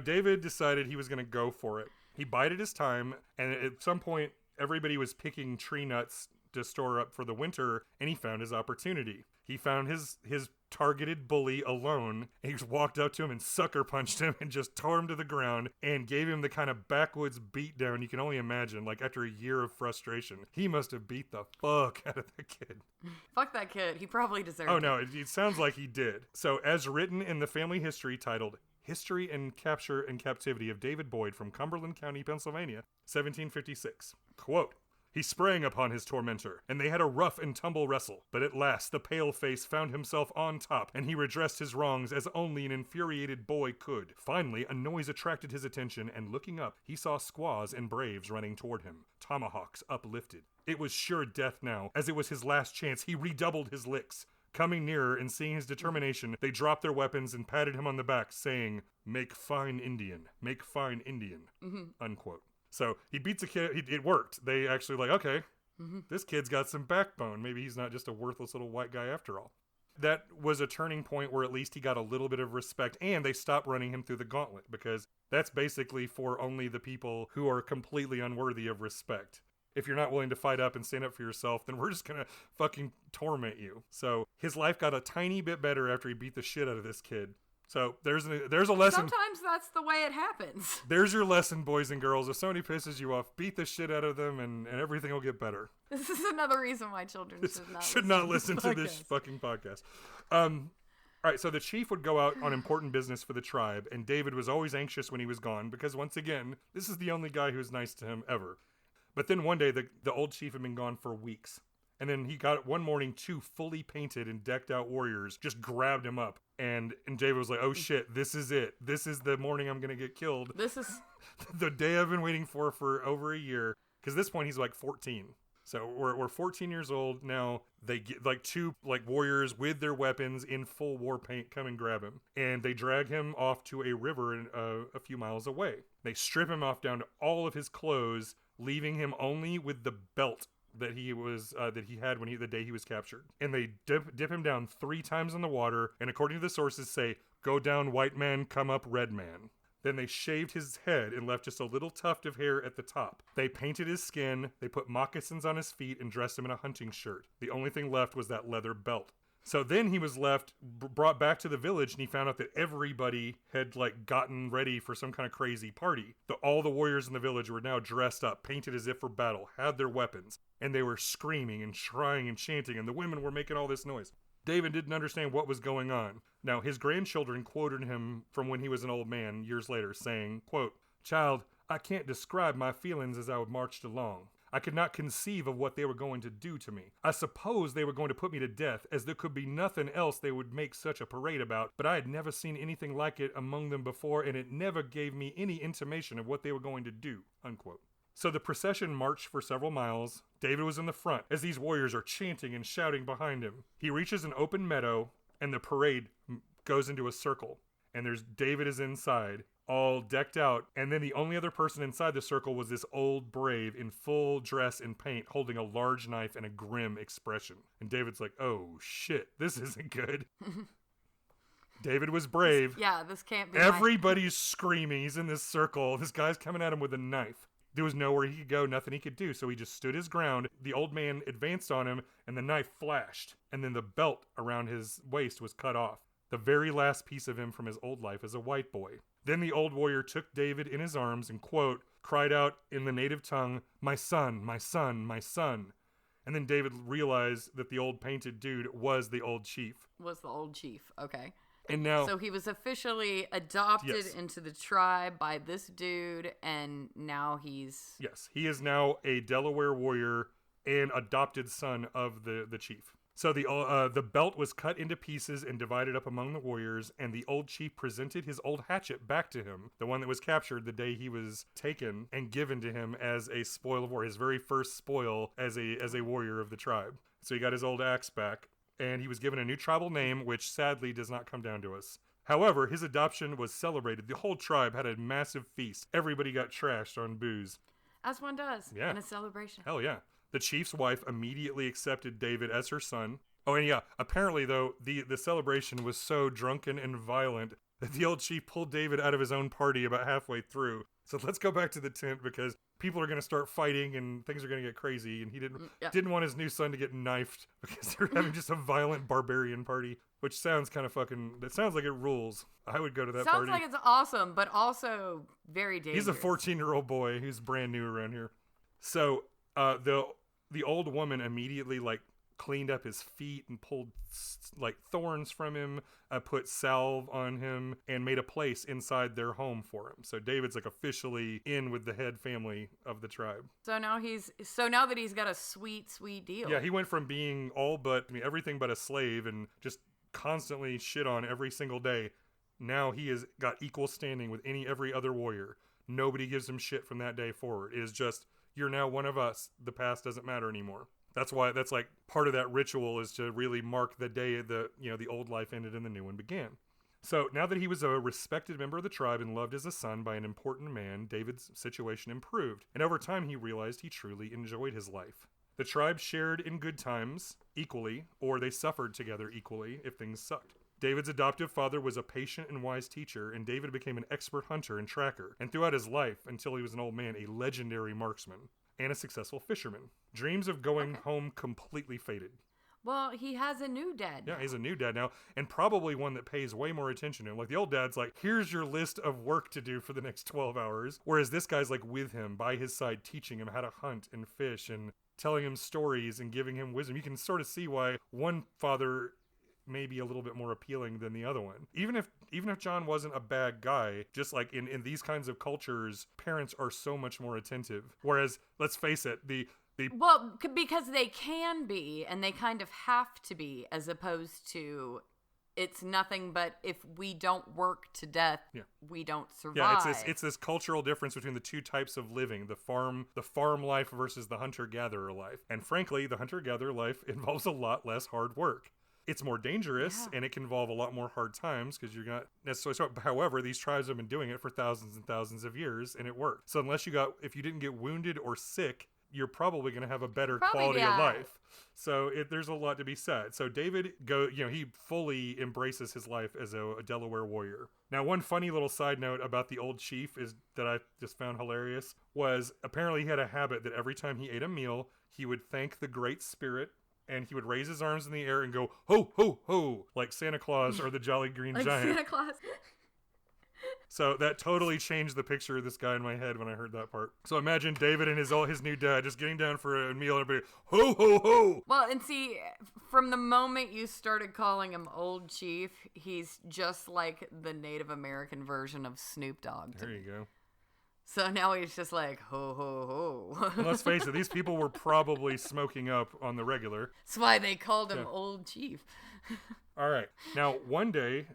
David decided he was going to go for it. He bided his time, and at some point, everybody was picking tree nuts to store up for the winter, and he found his opportunity. He found his targeted bully alone, and he just walked up to him and sucker punched him and just tore him to the ground and gave him the kind of backwoods beatdown you can only imagine. Like, after a year of frustration, he must have beat the fuck out of the kid. Fuck that kid. He probably deserved it. Oh, no, it sounds like he did. So, as written in the family history titled History and Capture and Captivity of David Boyd from Cumberland County, Pennsylvania, 1756, quote, he sprang upon his tormentor, and they had a rough and tumble wrestle. But at last the pale-face found himself on top, and he redressed his wrongs as only an infuriated boy could. Finally, a noise attracted his attention, and looking up, he saw squaws and braves running toward him, tomahawks uplifted. It was sure death now. As it was his last chance, he redoubled his licks. Coming nearer and seeing his determination, they dropped their weapons and patted him on the back, saying, "Make fine Indian, make fine Indian," unquote. So he beats a kid. It worked. They actually like, okay, this kid's got some backbone. Maybe he's not just a worthless little white guy after all. That was a turning point where at least he got a little bit of respect, and they stopped running him through the gauntlet, because that's basically for only the people who are completely unworthy of respect. If you're not willing to fight up and stand up for yourself, then we're just going to fucking torment you. So his life got a tiny bit better after he beat the shit out of this kid. So there's a lesson. Sometimes that's the way it happens. There's your lesson, boys and girls. If somebody pisses you off, beat the shit out of them, and everything will get better. This is another reason why children should not listen to this fucking podcast. All right, so the chief would go out on important business for the tribe, and David was always anxious when he was gone, because once again, this is the only guy who's nice to him ever. But then one day, the old chief had been gone for weeks. And then he got one morning, 2 fully painted and decked out warriors just grabbed him up. And David was like, oh shit, this is it. This is the morning I'm going to get killed. This is the day I've been waiting for over a year. Because at this point he's like 14. So we're 14 years old now. They get like 2 like warriors with their weapons in full war paint come and grab him. And they drag him off to a river a few miles away. They strip him off down to all of his clothes, leaving him only with the belt that he had the day he was captured. And they dip him down 3 times in the water, and according to the sources say, "Go down white man, come up red man." Then they shaved his head and left just a little tuft of hair at the top. They painted his skin, they put moccasins on his feet, and dressed him in a hunting shirt. The only thing left was that leather belt. So then he was brought back to the village, and he found out that everybody had like gotten ready for some kind of crazy party. All the warriors in the village were now dressed up, painted as if for battle, had their weapons, and they were screaming and crying and chanting, and the women were making all this noise. David didn't understand what was going on. Now, his grandchildren quoted him from when he was an old man years later, saying, quote, "Child, I can't describe my feelings as I marched along. I could not conceive of what they were going to do to me. I suppose they were going to put me to death, as there could be nothing else they would make such a parade about, but I had never seen anything like it among them before, and it never gave me any intimation of what they were going to do," unquote. So the procession marched for several miles. David was in the front, as these warriors are chanting and shouting behind him. He reaches an open meadow, and the parade goes into a circle, and David is inside, all decked out, and then the only other person inside the circle was this old brave in full dress and paint, holding a large knife and a grim expression. And David's like, oh shit, this isn't good. David was brave. This can't be. Everybody's screaming. He's in this circle. This guy's coming at him with a knife. There was nowhere he could go, nothing he could do, so he just stood his ground. The old man advanced on him, and the knife flashed, and then the belt around his waist was cut off. The very last piece of him from his old life as a white boy. Then the old warrior took David in his arms and, quote, cried out in the native tongue, "My son, my son, my son." And then David realized that the old painted dude was the old chief. Was the old chief. Okay. And now... So he was officially adopted Yes. into the tribe by this dude, and now he's... Yes, he is now a Delaware warrior and adopted son of the chief. So the belt was cut into pieces and divided up among the warriors, and the old chief presented his old hatchet back to him, the one that was captured the day he was taken and given to him as a spoil of war, his very first spoil as a warrior of the tribe. So he got his old axe back, and he was given a new tribal name, which sadly does not come down to us. However, his adoption was celebrated. The whole tribe had a massive feast. Everybody got trashed on booze. As one does in a celebration. Hell yeah. The chief's wife immediately accepted David as her son. Oh, and yeah, apparently, though, the celebration was so drunken and violent that the old chief pulled David out of his own party about halfway through. So let's go back to the tent because people are going to start fighting and things are going to get crazy. And he didn't want his new son to get knifed because they're having just a violent barbarian party, which sounds kind of fucking... It sounds like it rules. I would go to that party. Sounds like it's awesome, but also very dangerous. He's a 14-year-old boy who's brand new around here. So the old woman immediately cleaned up his feet and pulled thorns from him, put salve on him, and made a place inside their home for him. So David's officially in with the head family of the tribe. So now that he's got a sweet deal. Yeah, he went from being everything but a slave and just constantly shit on every single day. Now he has got equal standing with every other warrior. Nobody gives him shit from that day forward. It is just, you're now one of us. The past doesn't matter anymore. That's why part of that ritual is to really mark the day the old life ended and the new one began. So now that he was a respected member of the tribe and loved as a son by an important man, David's situation improved. And over time he realized he truly enjoyed his life. The tribe shared in good times equally, or they suffered together equally if things sucked. David's adoptive father was a patient and wise teacher, and David became an expert hunter and tracker, and throughout his life, until he was an old man, a legendary marksman and a successful fisherman. Dreams of going home completely faded. Well, he has a new dad now. Yeah, he's a new dad now, and probably one that pays way more attention to him. The old dad's here's your list of work to do for the next 12 hours, whereas this guy's with him, by his side, teaching him how to hunt and fish and telling him stories and giving him wisdom. You can sort of see why one father may be a little bit more appealing than the other one. Even if John wasn't a bad guy, just in these kinds of cultures, parents are so much more attentive. Whereas, let's face it, well, because they can be, and they kind of have to be, as opposed to it's nothing but if we don't work to death, we don't survive. Yeah, it's this cultural difference between the two types of living, the farm life versus the hunter-gatherer life. And frankly, the hunter-gatherer life involves a lot less hard work. It's more dangerous, and it can involve a lot more hard times because you're not necessarily strong. However, these tribes have been doing it for thousands and thousands of years, and it worked. So if you didn't get wounded or sick, you're probably going to have a better quality of life. So there's a lot to be said. So David, he fully embraces his life as a Delaware warrior. Now, one funny little side note about the old chief is that I just found hilarious was apparently he had a habit that every time he ate a meal, he would thank the Great Spirit, and he would raise his arms in the air and go, ho, ho, ho, like Santa Claus or the Jolly Green Giant. Santa Claus. So that totally changed the picture of this guy in my head when I heard that part. So imagine David and his new dad just getting down for a meal and be ho, ho, ho. Well, and see, from the moment you started calling him Old Chief, he's just like the Native American version of Snoop Dogg. There you go. So now he's just like, ho, ho, ho. Well, let's face it, these people were probably smoking up on the regular. That's why they called him Old Chief. All right. Now, one day,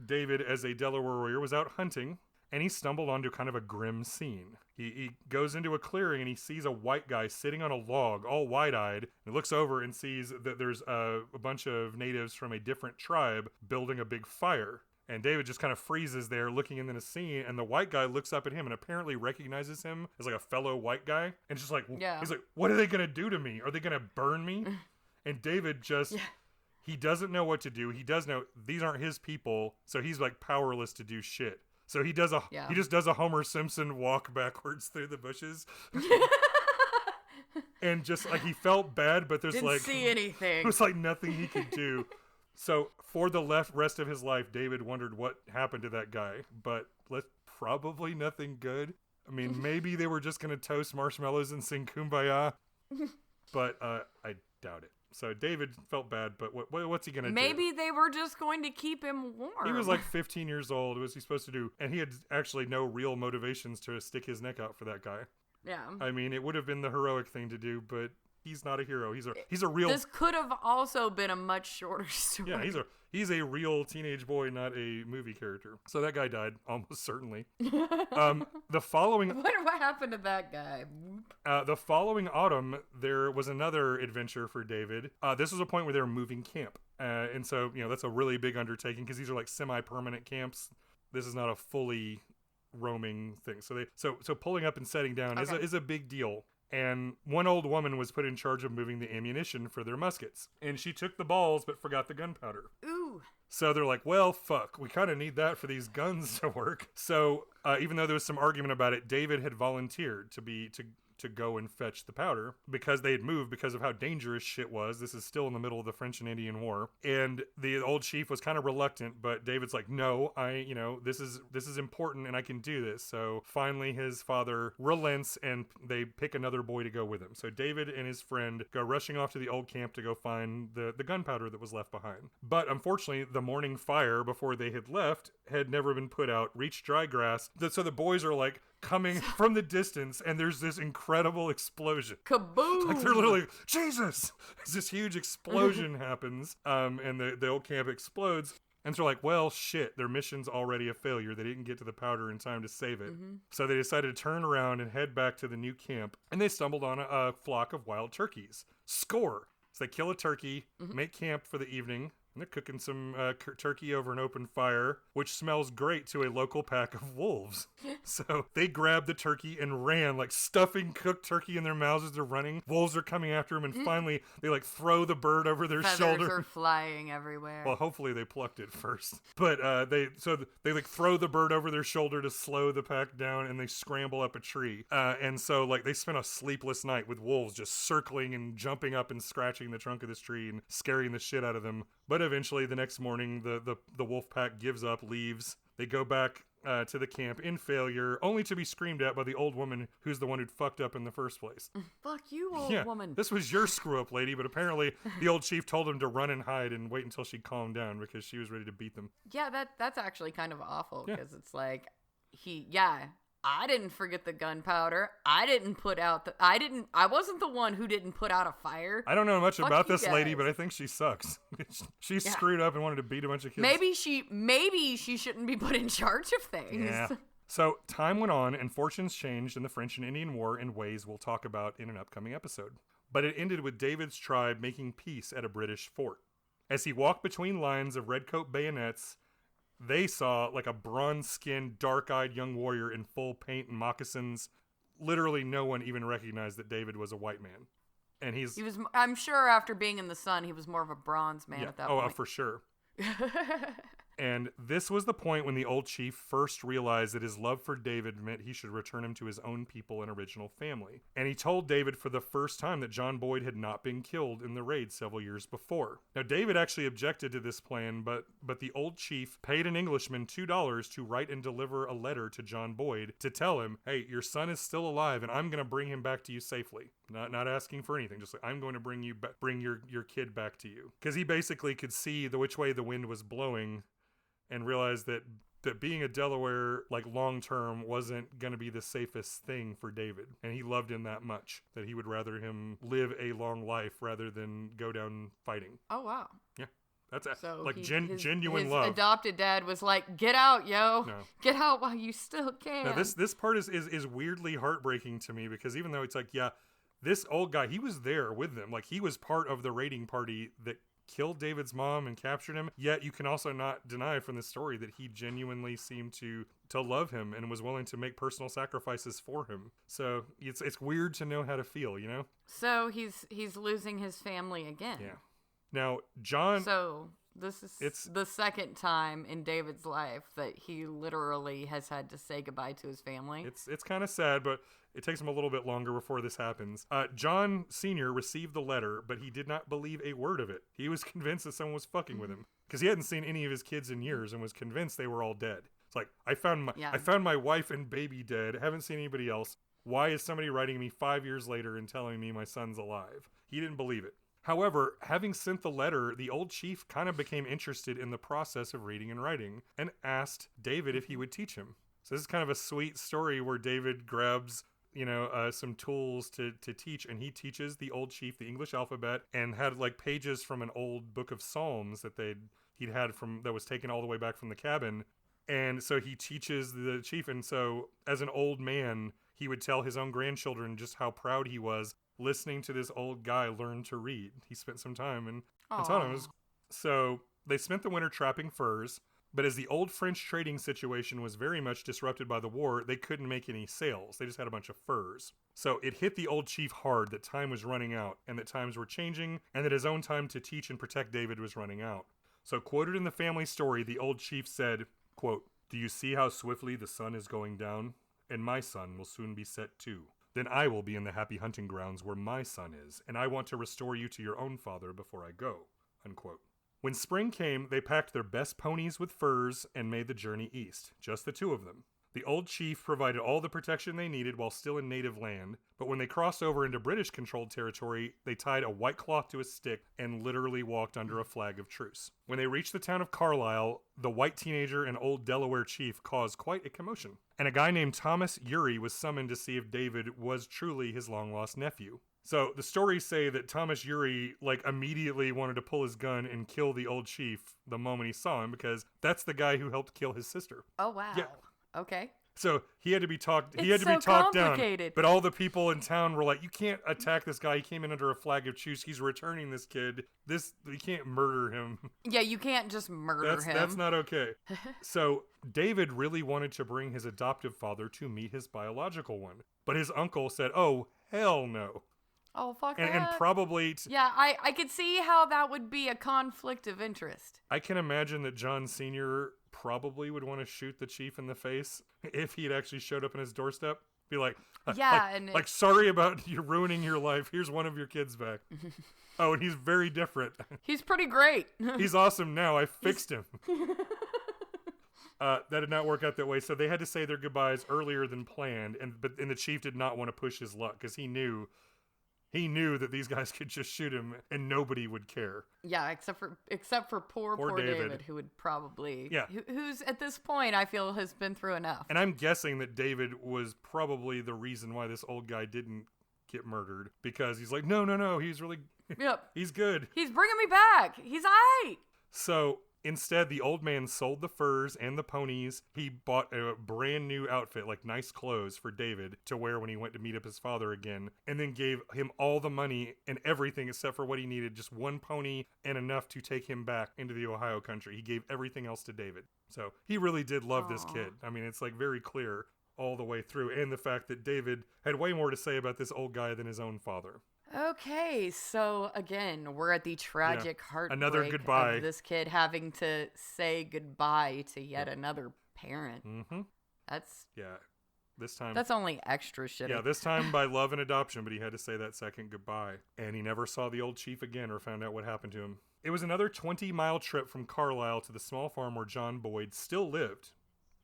David, as a Delaware warrior, was out hunting, and he stumbled onto kind of a grim scene. He goes into a clearing, and he sees a white guy sitting on a log, all wide-eyed, and looks over and sees that there's a bunch of natives from a different tribe building a big fire. And David just kind of freezes there looking into the scene, and the white guy looks up at him and apparently recognizes him as a fellow white guy. And it's just he's like, what are they going to do to me? Are they going to burn me? And David just, he doesn't know what to do. He does know these aren't his people, so he's powerless to do shit. So he just does a Homer Simpson walk backwards through the bushes. And just he felt bad, but there's Didn't see anything. There's nothing he could do. So for the rest of his life, David wondered what happened to that guy. But probably nothing good. I mean, maybe they were just going to toast marshmallows and sing Kumbaya, but I doubt it. So David felt bad, but what's he going to do? Maybe they were just going to keep him warm. He was like 15 years old. What was he supposed to do? And he had actually no real motivations to stick his neck out for that guy. Yeah. I mean, it would have been the heroic thing to do, but he's not a hero. He's a real... This could have also been a much shorter story. Yeah, he's a real teenage boy, not a movie character. So that guy died, almost certainly. The following... What happened to that guy? The following autumn, there was another adventure for David. This was a point where they were moving camp. And so, that's a really big undertaking because these are like semi-permanent camps. This is not a fully roaming thing. So pulling up and setting down is a big deal. And one old woman was put in charge of moving the ammunition for their muskets. And she took the balls but forgot the gunpowder. Ooh. So they're like, well, fuck, we kind of need that for these guns to work. So even though there was some argument about it, David had volunteered to go and fetch the powder because they had moved because of how dangerous shit was. This is still in the middle of the French and Indian War. And the old chief was kind of reluctant, but David's like, no, this is important and I can do this. So finally his father relents and they pick another boy to go with him. So David and his friend go rushing off to the old camp to go find the gunpowder that was left behind. But unfortunately, the morning fire before they had left had never been put out, reached dry grass. So the boys are like, coming from the distance, and there's this incredible explosion. Kaboom! Like they're literally, Jesus! This huge explosion happens, and the old camp explodes. And so they're like, well, shit, their mission's already a failure. They didn't get to the powder in time to save it. Mm-hmm. So they decided to turn around and head back to the new camp, and they stumbled on a flock of wild turkeys. Score! So they kill a turkey, make camp for the evening. And they're cooking some turkey over an open fire, which smells great to a local pack of wolves. So they grabbed the turkey and ran, like stuffing cooked turkey in their mouths as they're running. Wolves are coming after them, and finally they like throw the bird over their shoulder. Feathers are flying everywhere. Well, hopefully they plucked it first. But they like throw the bird over their shoulder to slow the pack down, and they scramble up a tree. And so like they spent a sleepless night with wolves just circling and jumping up and scratching the trunk of this tree and scaring the shit out of them. But eventually, the next morning, the wolf pack gives up, leaves. They go back to the camp in failure, only to be screamed at by the old woman who's the one who'd fucked up in the first place. Fuck you, old woman. This was your screw-up, lady, but apparently the old chief told him to run and hide and wait until she calmed down because she was ready to beat them. Yeah, that's actually kind of awful because it's like, I didn't forget the gunpowder. I wasn't the one who didn't put out a fire. I don't know much about this lady, but I think she sucks. She's screwed up and wanted to beat a bunch of kids. Maybe she shouldn't be put in charge of things. Yeah. So time went on and fortunes changed in the French and Indian War in ways we'll talk about in an upcoming episode. But it ended with David's tribe making peace at a British fort. As he walked between lines of redcoat bayonets, they saw like a bronze-skinned, dark-eyed young warrior in full paint and moccasins. Literally no one even recognized that David was a white man. And he was, I'm sure after being in the sun, he was more of a bronze man at that point. Oh, for sure. And this was the point when the old chief first realized that his love for David meant he should return him to his own people and original family. And he told David for the first time that John Boyd had not been killed in the raid several years before. Now, David actually objected to this plan, but the old chief paid an Englishman $2 to write and deliver a letter to John Boyd to tell him, hey, your son is still alive and I'm going to bring him back to you safely. Not asking for anything, just like, I'm going to bring your kid back to you. Because he basically could see which way the wind was blowing and realized that being a Delaware, like, long-term wasn't going to be the safest thing for David. And he loved him that much that he would rather him live a long life rather than go down fighting. Oh, wow. Yeah. That's his genuine love. His adopted dad was like, get out, yo. No. Get out while you still can. Now, this part is weirdly heartbreaking to me because even though it's like, yeah, this old guy, he was there with them. Like, he was part of the raiding party that killed David's mom and captured him, yet you can also not deny from the story that he genuinely seemed to love him and was willing to make personal sacrifices for him. So it's weird to know how to feel, you know? So he's losing his family again. Yeah. Now, John... So this is the second time in David's life that he literally has had to say goodbye to his family. It's kind of sad, but it takes him a little bit longer before this happens. John Sr. received the letter, but he did not believe a word of it. He was convinced that someone was fucking with him because he hadn't seen any of his kids in years and was convinced they were all dead. It's like, I found my wife and baby dead. Haven't seen anybody else. Why is somebody writing me 5 years later and telling me my son's alive? He didn't believe it. However, having sent the letter, the old chief kind of became interested in the process of reading and writing and asked David if he would teach him. So this is kind of a sweet story where David grabs, some tools to teach, and he teaches the old chief the English alphabet and had like pages from an old book of Psalms that he'd had that was taken all the way back from the cabin. And so he teaches the chief. And so as an old man, he would tell his own grandchildren just how proud he was listening to this old guy learn to read. He spent some time and taught him. So they spent the winter trapping furs, but as the old French trading situation was very much disrupted by the war, they couldn't make any sales. They just had a bunch of furs. So it hit the old chief hard that time was running out and that times were changing and that his own time to teach and protect David was running out. So quoted in the family story, the old chief said, quote, "Do you see how swiftly the sun is going down? And my sun will soon be set too. Then I will be in the happy hunting grounds where my son is, and I want to restore you to your own father before I go." Unquote. When spring came, they packed their best ponies with furs and made the journey east, just the two of them. The old chief provided all the protection they needed while still in native land, but when they crossed over into British-controlled territory, they tied a white cloth to a stick and literally walked under a flag of truce. When they reached the town of Carlisle, the white teenager and old Delaware chief caused quite a commotion, and a guy named Thomas Urey was summoned to see if David was truly his long-lost nephew. So the stories say that Thomas Urey immediately wanted to pull his gun and kill the old chief the moment he saw him, because that's the guy who helped kill his sister. Oh, wow. Yeah. Okay. So he had to be talked. He It's had to be so talked down. complicated. But all the people in town were like, "You can't attack this guy. He came in under a flag of truce. He's returning this kid. You can't murder him. Yeah, you can't just murder him. That's not okay." So David really wanted to bring his adoptive father to meet his biological one, but his uncle said, "Oh, hell no." Oh, fuck And that. probably... Yeah, I could see how that would be a conflict of interest. I can imagine that John Sr. probably would want to shoot the chief in the face if he'd actually showed up on his doorstep. Be like, yeah, sorry about you ruining your life. Here's one of your kids back. Oh, and he's very different. He's pretty great. He's awesome now. I fixed him. That did not work out that way. So they had to say their goodbyes earlier than planned. And the chief did not want to push his luck because he knew that these guys could just shoot him and nobody would care. Yeah, except for poor David, who would probably... Yeah. Who's, at this point, I feel has been through enough. And I'm guessing that David was probably the reason why this old guy didn't get murdered. Because he's like, no, he's really... Yep. He's good. He's bringing me back. He's aight. So... instead, the old man sold the furs and the ponies. He bought a brand new outfit, like nice clothes for David to wear when he went to meet up his father again, and then gave him all the money and everything except for what he needed, just one pony and enough to take him back into the Ohio country. He gave everything else to David. So he really did love this kid. I mean, it's very clear all the way through. And the fact that David had way more to say about this old guy than his own father. Okay, so again, we're at the tragic heartbreak Another goodbye. of this kid having to say goodbye to yet another parent. Mm-hmm. This time... that's only extra shitty. Yeah, this time by love and adoption, but he had to say that second goodbye. And he never saw the old chief again or found out what happened to him. It was another 20-mile trip from Carlisle to the small farm where John Boyd still lived.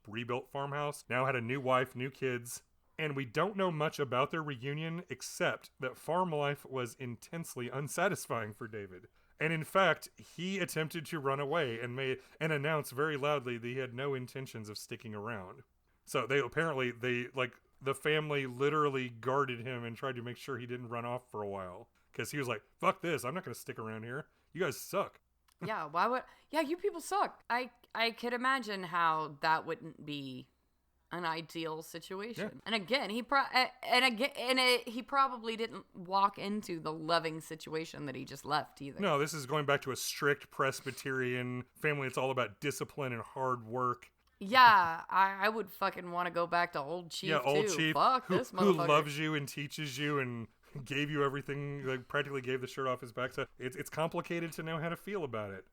Rebuilt farmhouse, now had a new wife, new kids... and we don't know much about their reunion except that farm life was intensely unsatisfying for David. And in fact, he attempted to run away and announced very loudly that he had no intentions of sticking around. So the family literally guarded him and tried to make sure he didn't run off for a while. Because he was like, "Fuck this, I'm not going to stick around here. You guys suck." Yeah, you people suck. I could imagine how that wouldn't be an ideal situation. Yeah. And again, he probably didn't walk into the loving situation that he just left either. No, this is going back to a strict Presbyterian family. It's all about discipline and hard work. Yeah, I would fucking want to go back to old Chief too. Old Chief, fuck this motherfucker. Who loves you and teaches you and gave you everything, practically gave the shirt off his back. So it's complicated to know how to feel about it.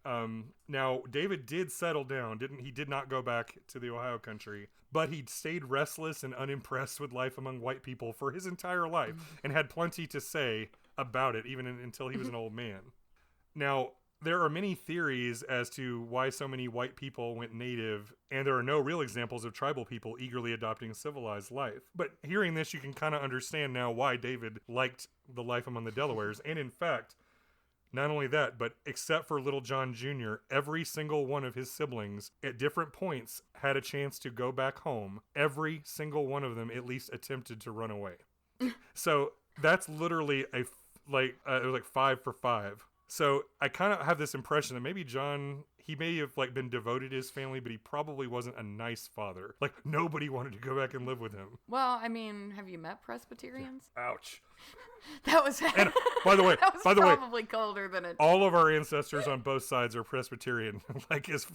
Now, David did settle down. He did not go back to the Ohio country, but he stayed restless and unimpressed with life among white people for his entire life and had plenty to say about it, even until he was an old man. Now, there are many theories as to why so many white people went native, and there are no real examples of tribal people eagerly adopting a civilized life. But hearing this, you can kind of understand now why David liked the life among the Delawares. And in fact, not only that, but except for Little John Jr., every single one of his siblings at different points had a chance to go back home. Every single one of them at least attempted to run away. So that's literally it was like 5 for 5. So I kind of have this impression that maybe John, he may have like been devoted to his family, but he probably wasn't a nice father. Like nobody wanted to go back and live with him. Well, I mean, have you met Presbyterians? Ouch. That was And by the way, probably colder than it. all of our ancestors on both sides are Presbyterian. It's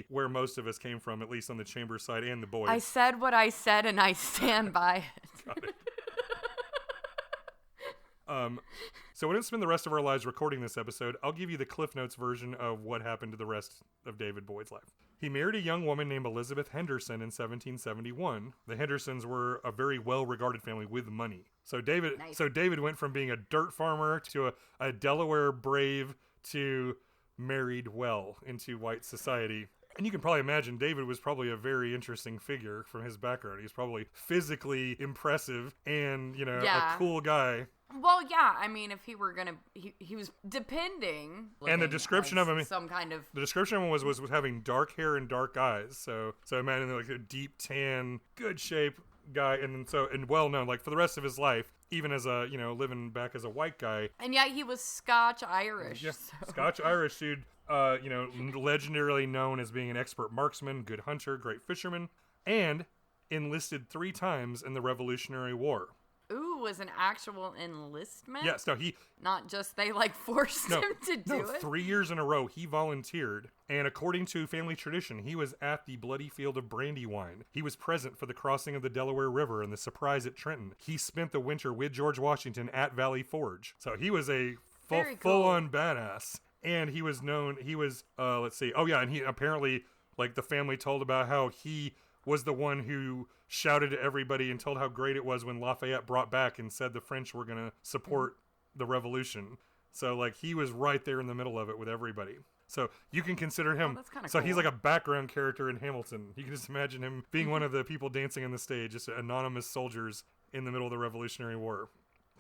where most of us came from, at least on the Chambers side and the Boyd. I said what I said, and I stand by it. Got it. So we didn't spend the rest of our lives recording this episode. I'll give you the Cliff Notes version of what happened to the rest of David Boyd's life. He married a young woman named Elizabeth Henderson in 1771. The Hendersons were a very well-regarded family with money. So David went from being a dirt farmer to a Delaware brave to married well into white society. And you can probably imagine David was probably a very interesting figure from his background. He's probably physically impressive and, a cool guy. Well, yeah, I mean, if he were gonna, he was depending. And the description of him, some kind of. The description of him was with having dark hair and dark eyes. So imagine like a deep tan, good shape guy, and well known like for the rest of his life, even as a living back as a white guy. And yet he was Scotch Irish. Yeah, so. Scotch Irish dude. Legendarily known as being an expert marksman, good hunter, great fisherman, and enlisted 3 times in the Revolutionary War. Ooh, was an actual enlistment? Yes, no, he... Not just they, forced him to do it? 3 years in a row, he volunteered. And according to family tradition, he was at the bloody field of Brandywine. He was present for the crossing of the Delaware River and the surprise at Trenton. He spent the winter with George Washington at Valley Forge. So he was a full-on badass. And he was known, and he apparently, the family told about how he was the one who shouted to everybody and told how great it was when Lafayette brought back and said the French were going to support the revolution. So, he was right there in the middle of it with everybody. So you can consider him, that's kinda so cool. He's like a background character in Hamilton. You can just imagine him being one of the people dancing on the stage, just anonymous soldiers in the middle of the Revolutionary War.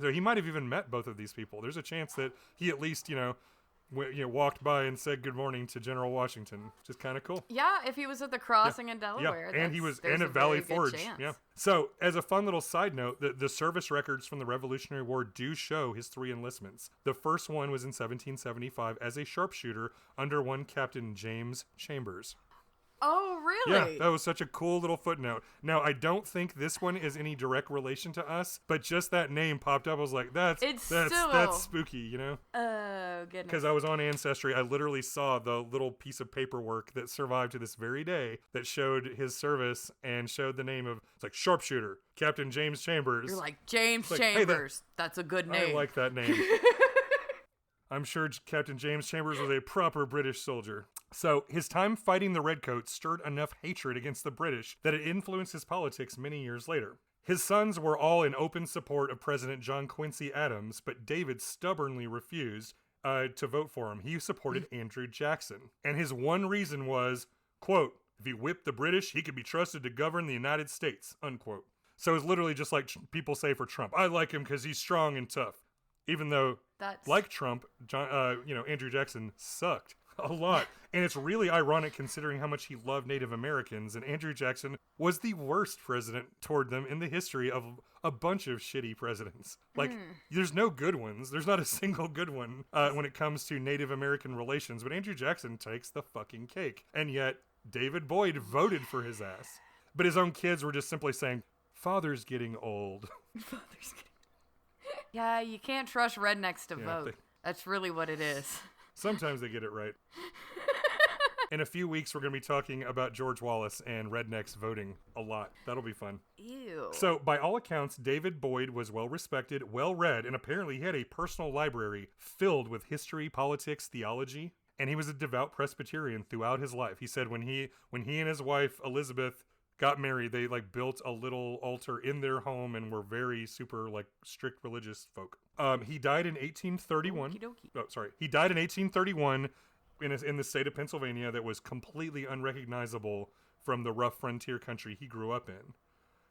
So he might have even met both of these people. There's a chance that he at least, walked by and said good morning to General Washington, which is kind of cool. Yeah, if he was at the crossing in Delaware. Yeah, and he was in a Valley Forge. Yeah. So, as a fun little side note, the service records from the Revolutionary War do show his 3 enlistments. The first one was in 1775 as a sharpshooter under one Captain James Chambers. Oh, really? Yeah, that was such a cool little footnote. Now, I don't think this one is any direct relation to us, but just that name popped up. I was like, that's spooky, Oh, goodness. Because I was on Ancestry. I literally saw the little piece of paperwork that survived to this very day that showed his service and showed the name of, sharpshooter, Captain James Chambers. You're like, James Chambers. Hey, that's a good name. I like that name. I'm sure Captain James Chambers was a proper British soldier. So, his time fighting the Redcoats stirred enough hatred against the British that it influenced his politics many years later. His sons were all in open support of President John Quincy Adams, but David stubbornly refused to vote for him. He supported Andrew Jackson. And his one reason was, quote, if he whipped the British, he could be trusted to govern the United States, unquote. So it's literally just like people say for Trump. I like him because he's strong and tough. Even though, like Trump, Andrew Jackson sucked a lot. And it's really ironic considering how much he loved Native Americans. And Andrew Jackson was the worst president toward them in the history of a bunch of shitty presidents. There's no good ones. There's not a single good one when it comes to Native American relations. But Andrew Jackson takes the fucking cake. And yet, David Boyd voted for his ass. But his own kids were just simply saying, Father's getting old. Yeah, you can't trust rednecks to vote. That's really what it is. Sometimes they get it right. In a few weeks, we're going to be talking about George Wallace and rednecks voting a lot. That'll be fun. Ew. So, by all accounts, David Boyd was well-respected, well-read, and apparently he had a personal library filled with history, politics, theology, and he was a devout Presbyterian throughout his life. He said when he and his wife, Elizabeth, got married, they built a little altar in their home and were very super strict religious folk. He died in 1831. Okie dokie. Oh, sorry. He died in 1831 in the state of Pennsylvania that was completely unrecognizable from the rough frontier country he grew up in.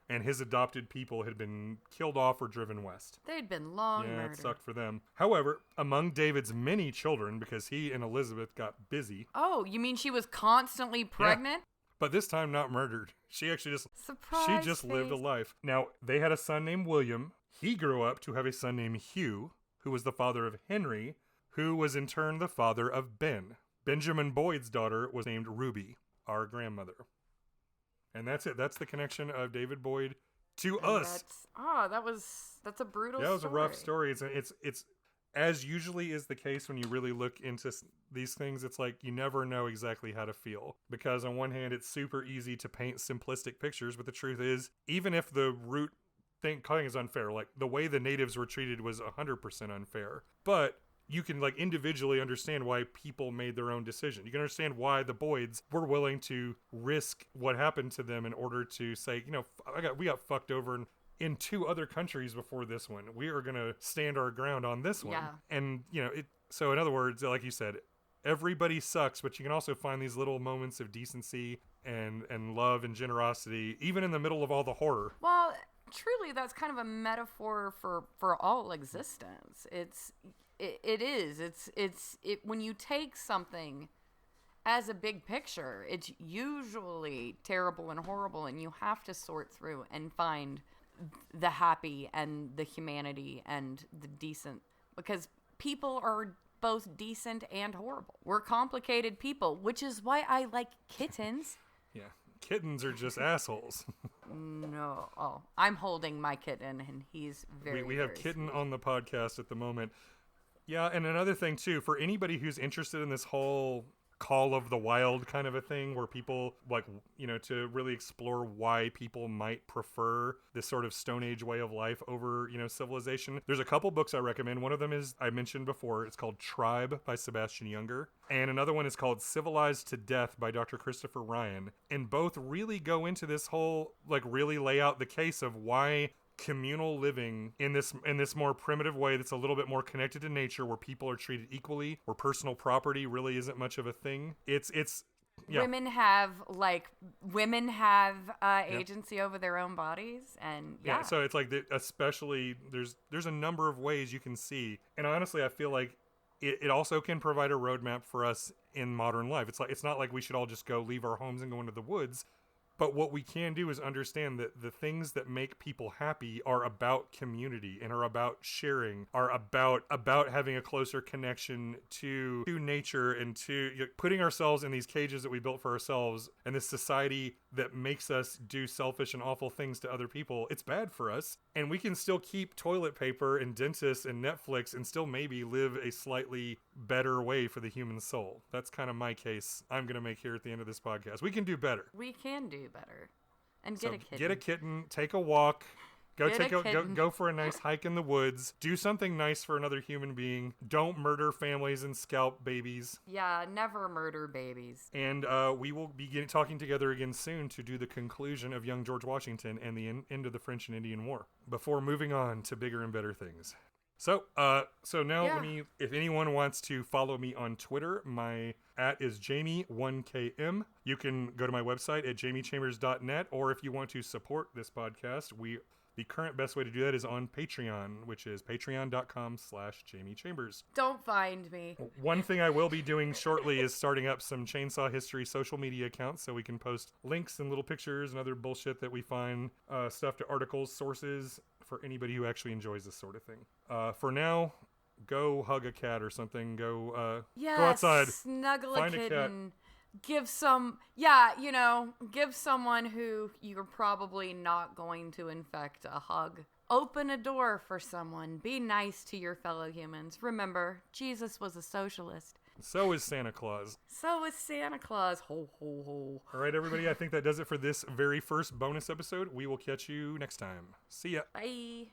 And his adopted people had been killed off or driven west. They'd been long Yeah, murdered. it sucked for them. However, among David's many children, because he and Elizabeth got busy. Oh, you mean she was constantly pregnant? Yeah, but this time not murdered. She actually just Surprise lived a face. life. Now, they had a son named William. He grew up to have a son named Hugh, who was the father of Henry, who was in turn the father of Ben. Benjamin Boyd's daughter was named Ruby, our grandmother. And that's it. That's the connection of David Boyd to us. That's a brutal story. Yeah, it was a rough story. It's as usually is the case when you really look into these things. It's like you never know exactly how to feel, because on one hand it's super easy to paint simplistic pictures, but the truth is, even if the root thing is unfair, like the way the natives were treated was 100% unfair, but you can like individually understand why people made their own decision. You can understand why the Boyds were willing to risk what happened to them in order to say, you know, we got fucked over in 2 other countries before this one. We are going to stand our ground on this one. Yeah. And, you know, so in other words, like you said, everybody sucks, but you can also find these little moments of decency and love and generosity, even in the middle of all the horror. Well, truly, that's kind of a metaphor for all existence. It is. When you take something as a big picture, it's usually terrible and horrible, and you have to sort through and find the happy and the humanity and the decent, because people are both decent and horrible. We're complicated people, which is why I like kittens. Yeah. Kittens are just assholes. No. Oh, I'm holding my kitten, and he's very We have very Kitten sweet. on the podcast at the moment. Yeah, and another thing too, for anybody who's interested in this whole call of the wild kind of a thing, where people like, you know, to really explore why people might prefer this sort of Stone Age way of life over, you know, civilization. There's a couple books I recommend. One of them is, I mentioned before, it's called Tribe by Sebastian Junger. And another one is called Civilized to Death by Dr. Christopher Ryan. And both really go into this whole, like really lay out the case of why communal living in this more primitive way that's a little bit more connected to nature, where people are treated equally, where personal property really isn't much of a thing. It's yeah. Women have agency over their own bodies, and yeah. So it's like especially there's a number of ways you can see, and honestly I feel like it also can provide a roadmap for us in modern life. It's not like we should all just go leave our homes and go into the woods. But what we can do is understand that the things that make people happy are about community and are about sharing, are about having a closer connection to nature and to putting ourselves in these cages that we built for ourselves, and this society that makes us do selfish and awful things to other people. It's bad for us. And we can still keep toilet paper and dentists and Netflix and still maybe live a slightly better way for the human soul. That's kind of my case I'm going to make here at the end of this podcast. We can do better. We can do better. And So get a kitten. get a kitten, take a walk, go Get a kitten. go for a nice hike in the woods, do something nice for another human being. Don't murder families and scalp babies. Yeah, never murder babies. And we will be talking together again soon to do the conclusion of young George Washington and the end of the French and Indian War before moving on to bigger and better things. So now Yeah. if anyone wants to follow me on Twitter, my @ is Jamie1KM. You can go to my website at jamiechambers.net, or if you want to support this podcast, the current best way to do that is on Patreon, which is patreon.com/JamieChambers. Don't find me. One thing I will be doing shortly is starting up some Chainsaw History social media accounts so we can post links and little pictures and other bullshit that we find, stuff to articles, sources, for anybody who actually enjoys this sort of thing. For now, go hug a cat or something. Go outside. Snuggle Find a a cat. kitten. Give someone who you're probably not going to infect a hug. Open a door for someone. Be nice to your fellow humans. Remember, Jesus was a socialist. So is Santa Claus. So is Santa Claus. Ho, ho, ho. All right, everybody, I think that does it for this very first bonus episode. We will catch you next time. See ya. Bye.